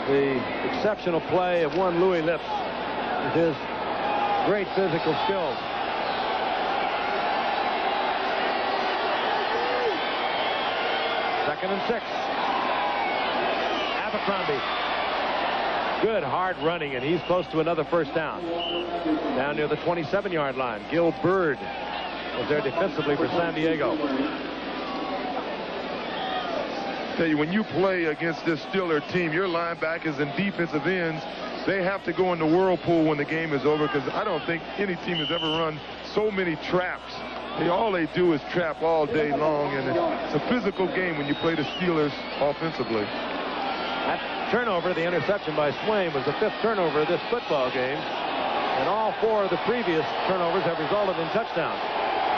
the exceptional play of one Louis Lips with his great physical skills. Second and 6. Abercrombie. Good hard running, and he's close to another first down. Down near the 27-yard line. Gil Byrd was there defensively for San Diego. Tell you, when you play against this Steeler team, your linebackers and defensive ends, they have to go in the whirlpool when the game is over, because I don't think any team has ever run so many traps. All they do is trap all day long, and it's a physical game when you play the Steelers offensively. That turnover, the interception by Swain, was the 5th turnover of this football game, and all 4 of the previous turnovers have resulted in touchdowns.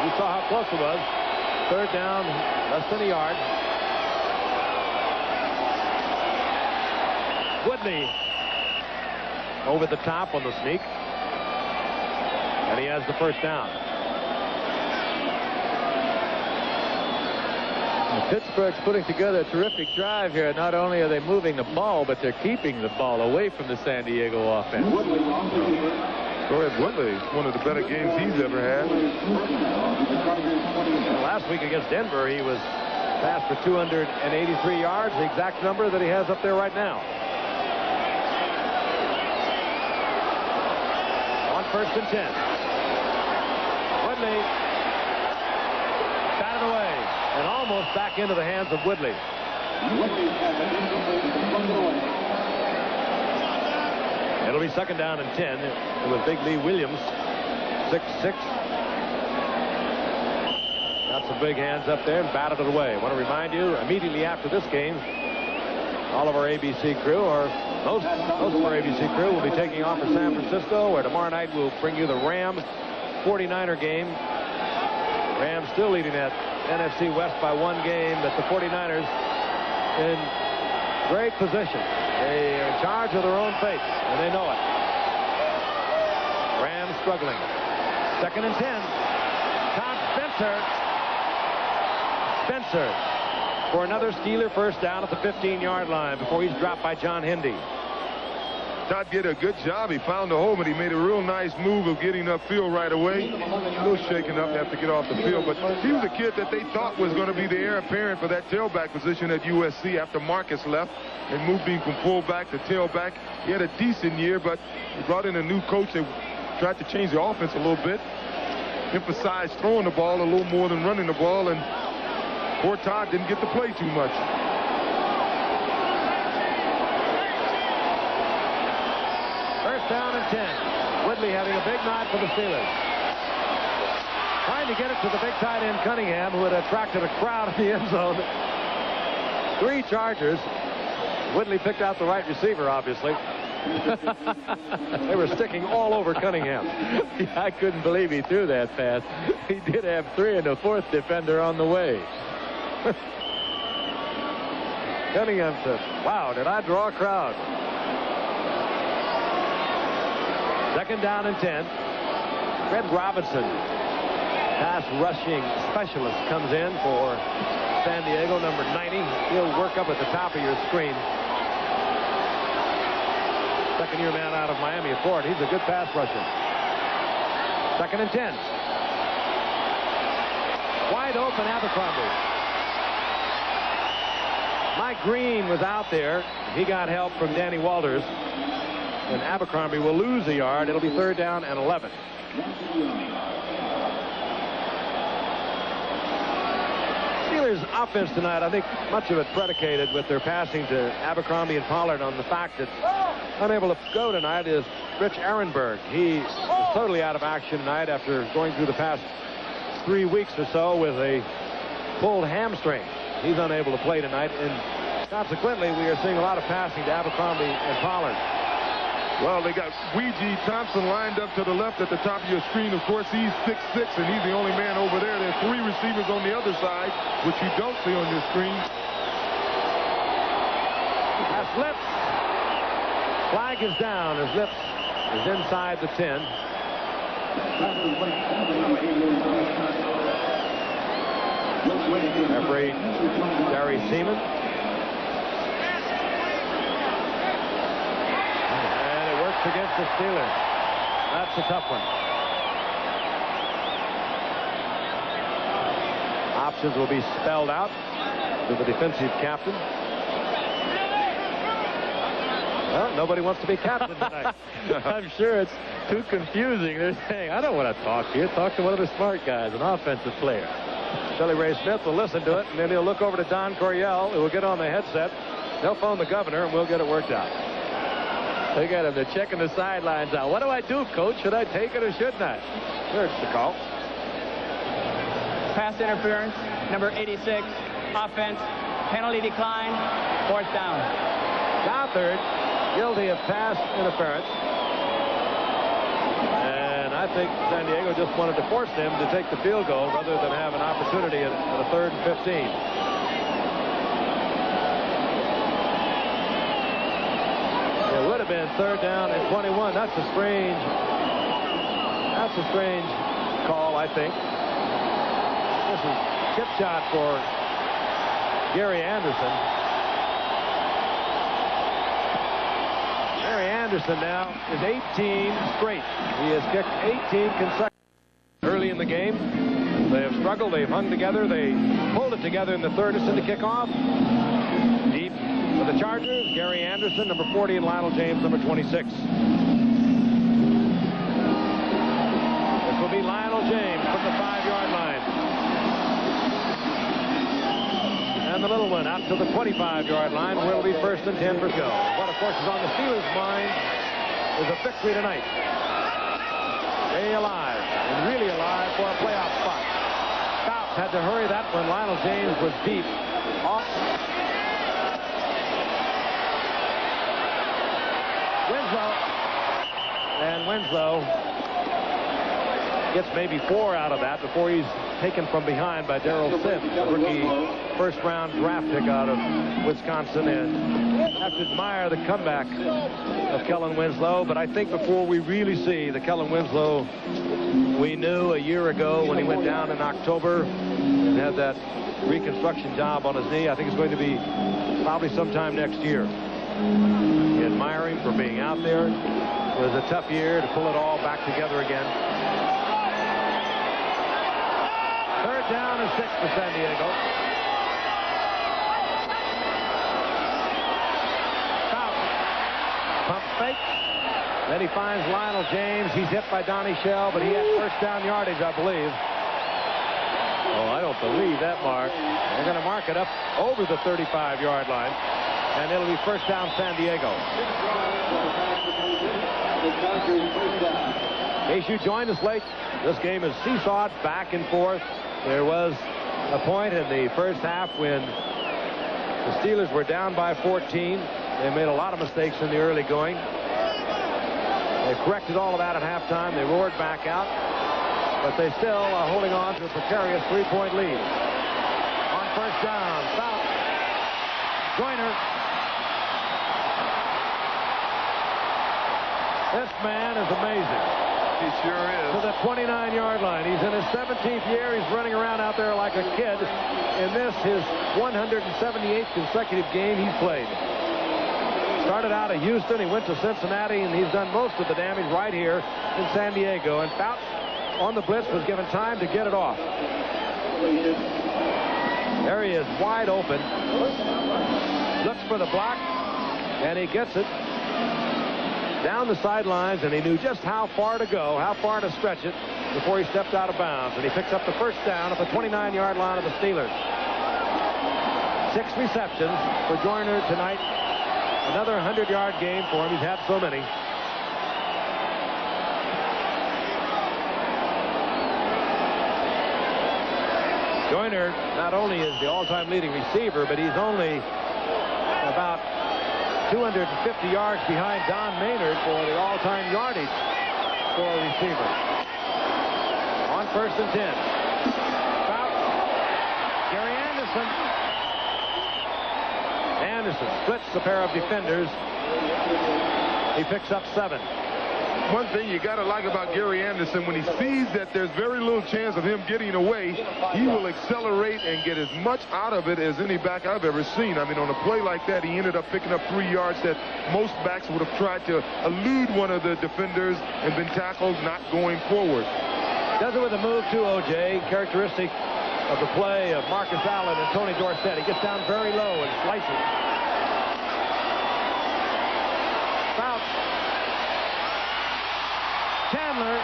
You saw how close it was. Third down, less than a yard. Woodley over the top on the sneak, and he has the first down. Pittsburgh's putting together a terrific drive here. Not only are they moving the ball, but they're keeping the ball away from the San Diego offense. Troy Woodley, one of the better games he's ever had. Last week against Denver, he was passed for 283 yards, the exact number that he has up there right now. On 1st and 10. Woodley batted away and almost back into the hands of Woodley. It'll be 2nd down and 10 with Big Lee Williams, 6'6". Got some big hands up there and batted it away. I want to remind you, immediately after this game, all of our ABC crew, or most of our ABC crew, will be taking off for San Francisco, where tomorrow night we'll bring you the Rams 49er game. Rams still leading that NFC West by 1 game, but the 49ers in great position. They are in charge of their own fate, and they know it. Rams struggling. 2nd and 10. Todd Spencer for another Steeler first down at the 15-yard line before he's dropped by John Hendy. Todd did a good job. He found the hole, but he made a real nice move of getting upfield right away. A little shaken up after to get off the field, but he was a kid that they thought was going to be the heir apparent for that tailback position at USC after Marcus left and moved him from fullback to tailback. He had a decent year, but he brought in a new coach that tried to change the offense a little bit, emphasized throwing the ball a little more than running the ball, and poor Todd didn't get to play too much. Down and 10. Woodley having a big night for the Steelers. Trying to get it to the big tight end Cunningham, who had attracted a crowd in the end zone. 3 Chargers. Woodley picked out the right receiver, obviously. They were sticking all over Cunningham. Yeah, I couldn't believe he threw that pass. He did have 3 and a 4th defender on the way. Cunningham said, "Wow, did I draw a crowd?" 2nd down and 10. Fred Robinson, pass rushing specialist, comes in for San Diego, number 90. He'll work up at the top of your screen. 2nd-year man out of Miami of Florida. He's a good pass rusher. 2nd and 10. Wide open Abercrombie. Mike Green was out there. He got help from Danny Walters. And Abercrombie will lose a yard. It'll be 3rd down and 11. Steelers' offense tonight, I think much of it predicated with their passing to Abercrombie and Pollard on the fact that unable to go tonight is Rich Ehrenberg. He is totally out of action tonight after going through the past 3 weeks or so with a pulled hamstring. He's unable to play tonight, and consequently we are seeing a lot of passing to Abercrombie and Pollard. Well, they got Weegee Thompson lined up to the left at the top of your screen. Of course, he's 6'6", and he's the only man over there. There's 3 receivers on the other side, which you don't see on your screen. That's Lips. Flag is down as Lips is inside the 10. Referee Gary Seaman. Against the Steelers. That's a tough one. Options will be spelled out to the defensive captain. Well, nobody wants to be captain tonight. I'm sure it's too confusing. They're saying, I don't want to talk to you. Talk to one of the smart guys, an offensive player. Billy Ray Smith will listen to it, and then he'll look over to Don Coryell, who will get on the headset. They'll phone the governor, and we'll get it worked out. They got him. They're checking the sidelines out. What do I do, Coach? Should I take it or shouldn't I? There's the call. Pass interference, number 86. Offense, penalty decline, 4th down. Gothard guilty of pass interference. And I think San Diego just wanted to force them to take the field goal rather than have an opportunity at a 3rd and 15. It would have been 3rd down and 21. That's a strange call, I think. This is chip shot for Gary Anderson. Gary Anderson now is 18 straight. He has kicked 18 consecutive. Early in the game, they have struggled. They've hung together. They pulled it together in the third to send the kickoff. Deep for the Chargers, Gary Anderson, number 40, and Lionel James, number 26. This will be Lionel James from the 5-yard line. And the little one out to the 25-yard line will be 1st and 10 for go. What, of course, is on the Steelers' mind is a victory tonight. Stay alive, and really alive for a playoff spot. Fouts had to hurry that when Lionel James was deep. Off. Winslow. And Winslow gets maybe 4 out of that before he's taken from behind by Darrell Sims, a rookie first-round draft pick out of Wisconsin. And I have to admire the comeback of Kellen Winslow, but I think before we really see the Kellen Winslow we knew a year ago when he went down in October and had that reconstruction job on his knee, I think it's going to be probably sometime next year. We admire him for being out there. It was a tough year to pull it all back together again. 3rd down and 6 for San Diego. Pump fake. Then he finds Lionel James. He's hit by Donnie Shell, but he had 1st down yardage, I believe. Oh, I don't believe that mark. They're going to mark it up over the 35-yard line, and it'll be 1st down San Diego. In case you joined us late, this game is seesawed back and forth. There was a point in the first half when the Steelers were down by 14. They made a lot of mistakes in the early going. They corrected all of that at halftime. They roared back out, but they still are holding on to a precarious 3-point lead. On 1st down, Fout. Joyner. This man is amazing. He sure is. To the 29-yard line. He's in his 17th year. He's running around out there like a kid. In this, his 178th consecutive game he's played. Started out at Houston. He went to Cincinnati, and he's done most of the damage right here in San Diego. And Fout on the blitz was given time to get it off. There he is, wide open. Looks for the block, and he gets it down the sidelines, and he knew just how far to go, how far to stretch it before he stepped out of bounds. And he picks up the 1st down at the 29-yard line of the Steelers. 6 receptions for Joyner tonight. Another 100-yard game for him. He's had so many. Joyner not only is the all-time leading receiver, but he's only about 250 yards behind Don Maynard for the all-time yardage for a receiver. On 1st and 10. Fout. Gary Anderson. Anderson splits a pair of defenders. He picks up 7. One thing you got to like about Gary Anderson, when he sees that there's very little chance of him getting away, he will accelerate and get as much out of it as any back I've ever seen. I mean, on a play like that, he ended up picking up 3 yards that most backs would have tried to elude one of the defenders and been tackled not going forward. Does it with a move too, O.J. Characteristic of the play of Marcus Allen and Tony Dorsett. He gets down very low and slices. Fout. Chandler.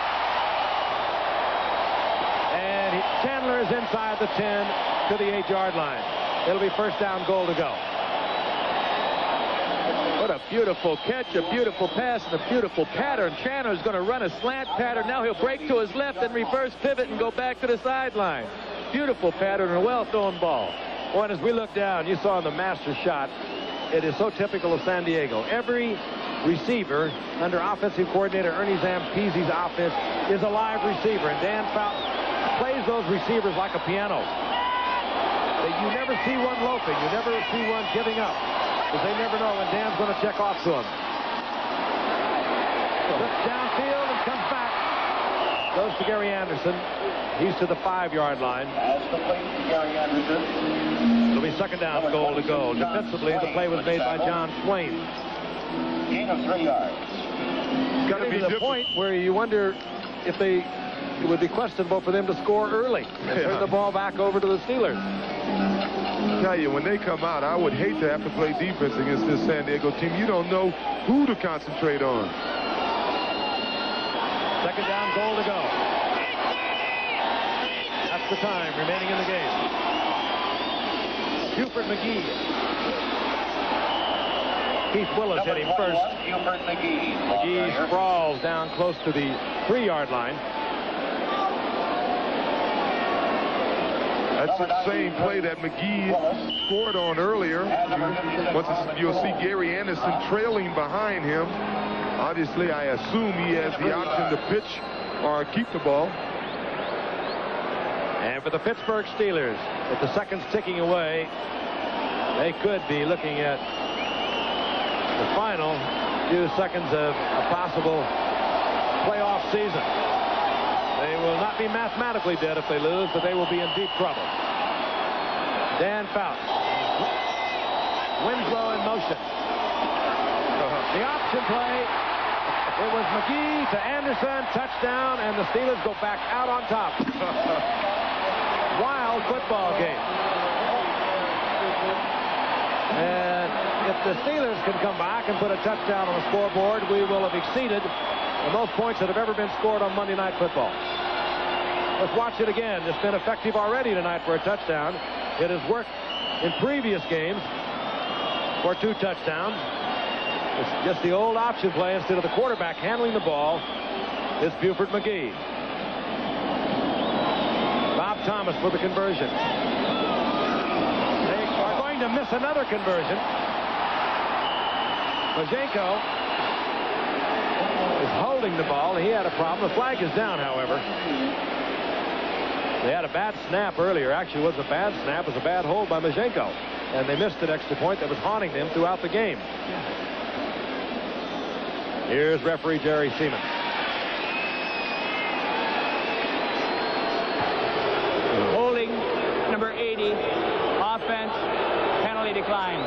And Chandler is inside the 10 to the 8-yard line. It'll be 1st down, goal to go. What a beautiful catch, a beautiful pass, and a beautiful pattern. Chandler's going to run a slant pattern. Now he'll break to his left and reverse pivot and go back to the sideline. Beautiful pattern and a well-thrown ball. Boy, and as we look down, you saw in the master shot, it is so typical of San Diego. Every receiver under offensive coordinator Ernie Zampese's offense is a live receiver, and Dan Fout plays those receivers like a piano. You never see one loafing. You never see one giving up, because they never know when Dan's going to check off to him. Looks downfield and comes back. Goes to Gary Anderson. He's to the 5-yard line. As the play to Gary Anderson. The It'll be second down, goal to go. Defensively, the play was made by John Swain. Gain of 3 yards. It's got to be the point where you wonder if it would be questionable for them to score early and turn the ball back over to the Steelers. I tell you, when they come out, I would hate to have to play defense against this San Diego team. You don't know who to concentrate on. Second down, goal to go. That's the time remaining in the game. Buford McGee. Keith Willis hit him first. McGee sprawls down close to the 3-yard line. That's the same play that McGee scored on earlier. You'll see Gary Anderson trailing behind him. Obviously, I assume he has the option to pitch or keep the ball. And for the Pittsburgh Steelers, with the seconds ticking away, they could be looking at the final few seconds of a possible playoff season. They will not be mathematically dead if they lose, but they will be in deep trouble. Dan Fouts. Winslow in motion. The option play. It was McGee to Anderson, touchdown, and the Steelers go back out on top. Wild football game. And if the Steelers can come back and put a touchdown on the scoreboard, we will have exceeded the most points that have ever been scored on Monday Night Football. Let's watch it again. It's been effective already tonight for a touchdown. It has worked in previous games for 2 touchdowns. It's just the old option play. Instead of the quarterback handling the ball, it's Buford McGee. Bob Thomas for the conversion. They are going to miss another conversion. Majenko is holding the ball. He had a problem. The flag is down, however. They had a bad snap earlier. Actually, it wasn't a bad snap. It was a bad hold by Majenko. And they missed an extra point that was haunting them throughout the game. Here's referee Jerry Seaman. Holding, number 80, offense, penalty decline.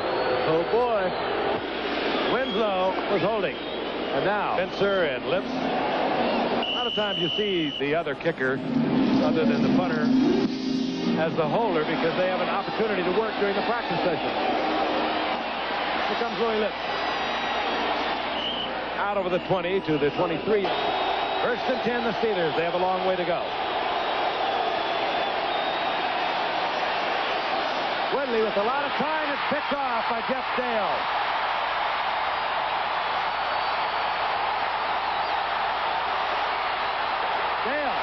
Oh, boy. Winslow was holding. And now, Spencer and Lips. A lot of times you see the other kicker, other than the punter, as the holder because they have an opportunity to work during the practice session. Here comes Louis Lips. Out over the 20 to the 23. First and 10, the Steelers. They have a long way to go. Woodley with a lot of time. It's picked off by Jeff Dale. Dale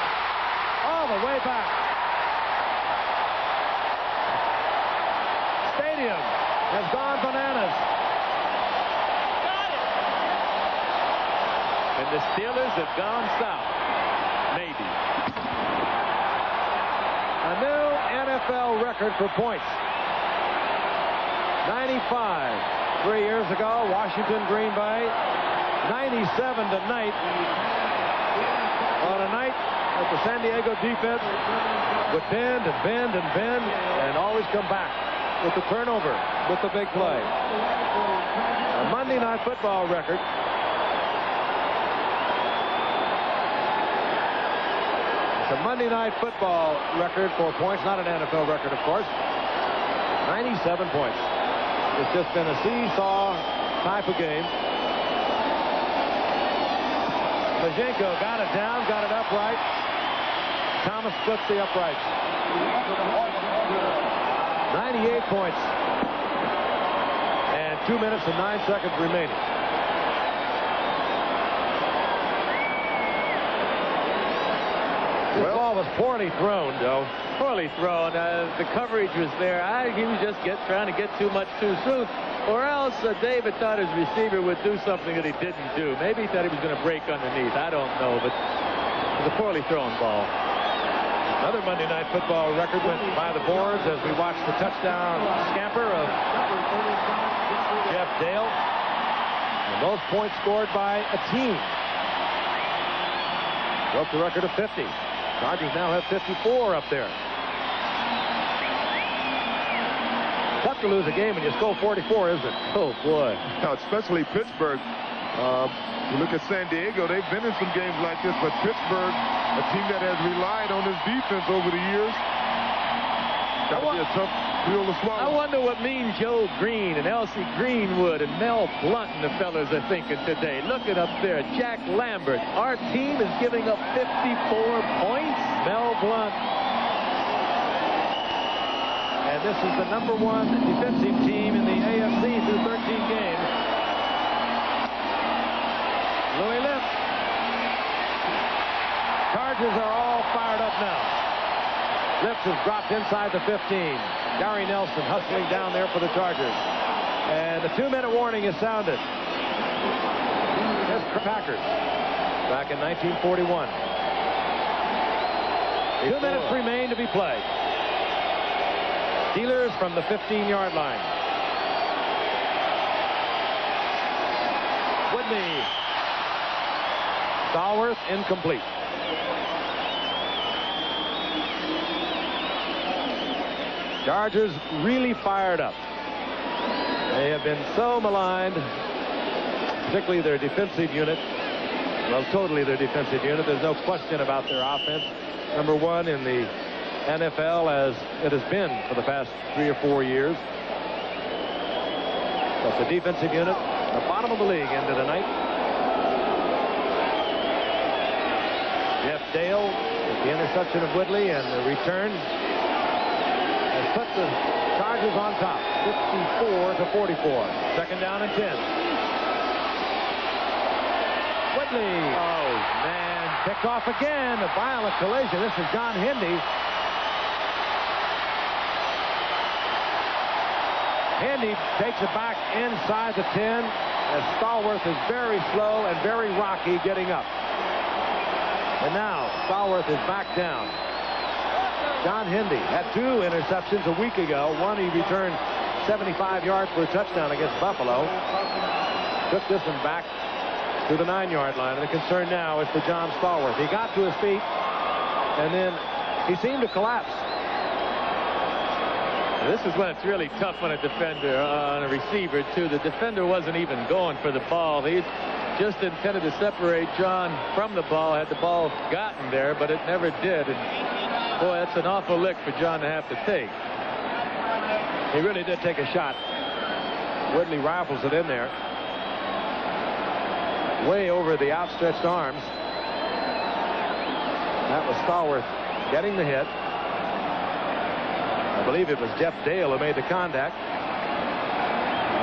all the way back. Stadium has gone bananas. And the Steelers have gone south. Maybe. A new NFL record for points. 95. 3 years ago, Washington, Green Bay. 97 tonight. On a night that the San Diego defense would bend and bend and bend and always come back with the turnover, with the big play. A Monday Night Football record. It's a Monday Night Football record for points, not an NFL record, of course. 97 points. It's just been a seesaw type of game. Majenko got it down, got it upright. Thomas flipped the uprights. 98 points. And 2 minutes and 9 seconds remaining. This ball was poorly thrown, Joe. Poorly thrown. The coverage was there. He was just trying to get too much too soon. Or else David thought his receiver would do something that he didn't do. Maybe he thought he was going to break underneath. I don't know, but it was a poorly thrown ball. Another Monday Night Football record went by the boards as we watched the touchdown scamper of Jeff Dale. The most points scored by a team. Broke the record of 50. Chargers now have 54 up there. to lose a game when you score 44, isn't it? Oh, boy. Now, especially Pittsburgh. You look at San Diego, they've been in some games like this, but Pittsburgh, a team that has relied on his defense over the years, that would be a tough pill to swallow. I wonder what Mean Joe Green and Elsie Greenwood and Mel Blunt and the fellas are thinking today. Looking up there, Jack Lambert. Our team is giving up 54 points. Mel Blunt. And this is the #1 defensive team in the AFC through 13 games. Louis Lipp. Chargers are all fired up now. Lips has dropped inside the 15. Gary Nelson hustling down there for the Chargers. And the 2-minute warning is sounded. This Packers back in 1941. 2 minutes remain to be played. Steelers from the 15-yard line. Whitney. Stallworth incomplete. Chargers really fired up. They have been so maligned, particularly their defensive unit. Well, totally their defensive unit. There's no question about their offense. #1 in the NFL as it has been for the past 3 or 4 years. But the defensive unit, the bottom of the league into the night. Jeff Dale with the interception of Woodley and the return has put the Chargers on top, 54-44. Second down and 10. Woodley. Oh, man. Picked off again. A violent collision. This is John Hendy. Hendy takes it back inside the 10 as Stallworth is very slow and very rocky getting up. And now Stallworth is back down. John Hendy had 2 interceptions a week ago. One he returned 75 yards for a touchdown against Buffalo. Took this one back to the 9-yard line. And the concern now is for John Stallworth. He got to his feet and then he seemed to collapse. This is when it's really tough on a defender, on a receiver, too. The defender wasn't even going for the ball. He just intended to separate John from the ball, had the ball gotten there, but it never did. And boy, that's an awful lick for John to have to take. He really did take a shot. Woodley rifles it in there. Way over the outstretched arms. That was Stallworth getting the hit. I believe it was Jeff Dale who made the contact.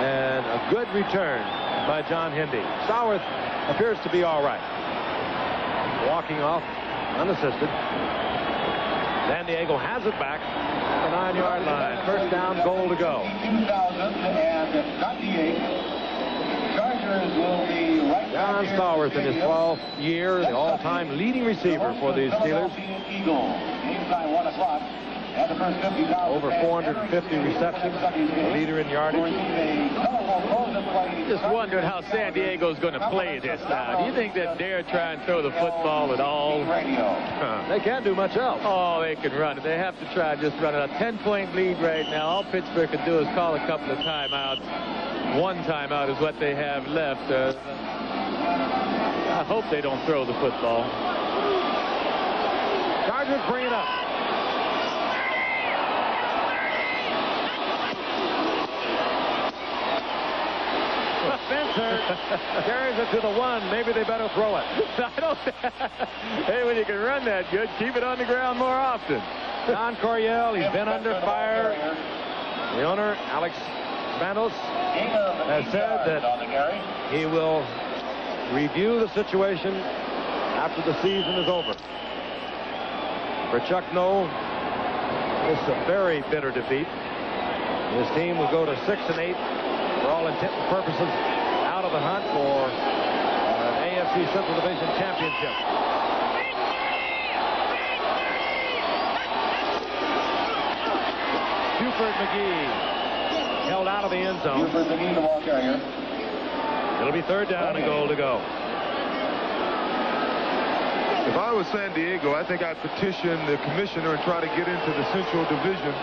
And a good return by John Hendy. Stallworth appears to be all right. Walking off unassisted. San Diego has it back at the 9-yard line. First down, goal to go. 2098. Chargers will be right. John Stallworth in his 12th year, the all-time leading receiver for the Steelers. Game time 1 o'clock. Over 450 receptions, leader in yardage. Just wondered how San Diego's going to play this now. Do you think they dare try and throw the football at all? They can't do much else. Oh, they can run it. They have to try just run it. A 10-point lead right now. All Pittsburgh can do is call a couple of timeouts. 1 timeout is what they have left. I hope they don't throw the football. Chargers bring it up. Spencer carries it to the 1. Maybe they better throw it. I don't. Hey, when you can run that good, keep it on the ground more often. Don Coryell, he's been under fire. The owner, Alex Spanos, has said that he will review the situation after the season is over. For Chuck Noll, this is a very bitter defeat. His team will go to 6-8 for all intent and purposes, out of the hunt for an AFC Central Division championship. Buford McGee held out of the end zone. Buford McGee, the ball carrier. It'll be 3rd down and goal to go. If I was San Diego, I think I'd petition the commissioner and try to get into the Central Division.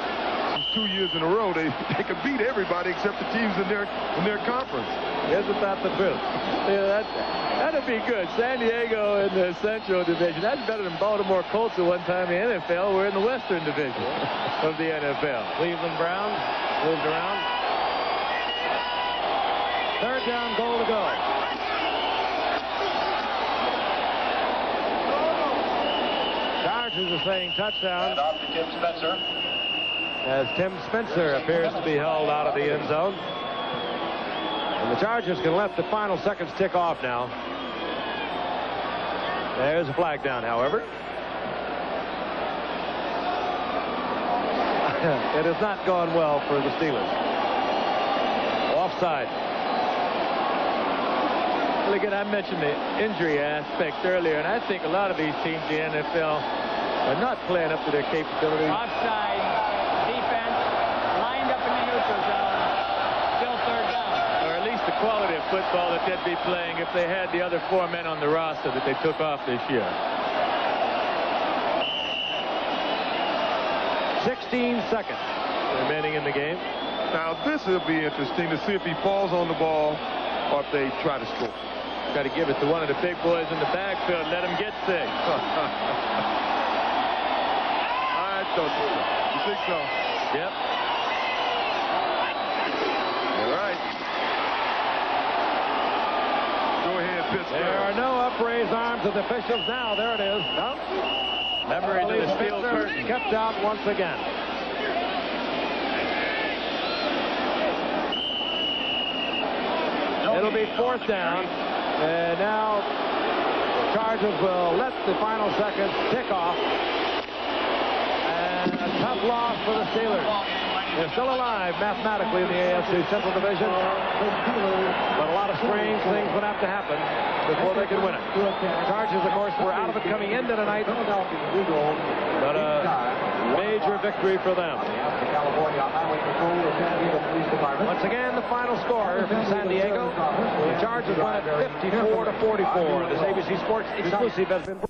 Since 2 years in a row, they could beat everybody except the teams in their conference. Isn't that the truth? Yeah, that'd be good. San Diego in the Central Division. That's better than Baltimore Colts at one time in the NFL. We're in the Western Division of the NFL. Cleveland Browns moved around. Third down, goal to go. Chargers are saying touchdown. And off to Tim Spencer. As Tim Spencer appears to be held out of the end zone. And the Chargers can let the final seconds tick off now. There's a flag down, however. It has not gone well for the Steelers. Offside. Well, again, I mentioned the injury aspect earlier, and I think a lot of these teams in the NFL are not playing up to their capabilities. Offside. Defense lined up in the neutral zone. Still third down. Or at least the quality of football that they'd be playing if they had the other 4 men on the roster that they took off this year. 16 seconds remaining in the game. Now, this will be interesting to see if he falls on the ball or if they try to score. Got to give it to one of the big boys in the backfield. Let him get sick. I thought so. You think so? Yep. All right. Go ahead, Pittsburgh. There are no upraised arms of the officials now. There it is. No. Memories of the steel curtain. Kept out once again. It'll be fourth down. And now the Chargers will let the final seconds tick off. And a tough loss for the Steelers. They're still alive mathematically in the AFC Central Division. But a lot of strange things would have to happen before they could win it. Chargers, of course, were out of it coming into tonight. But a major victory for them. Once again, the final score from San Diego. The Chargers won it 54-44. This ABC Sports exclusive has been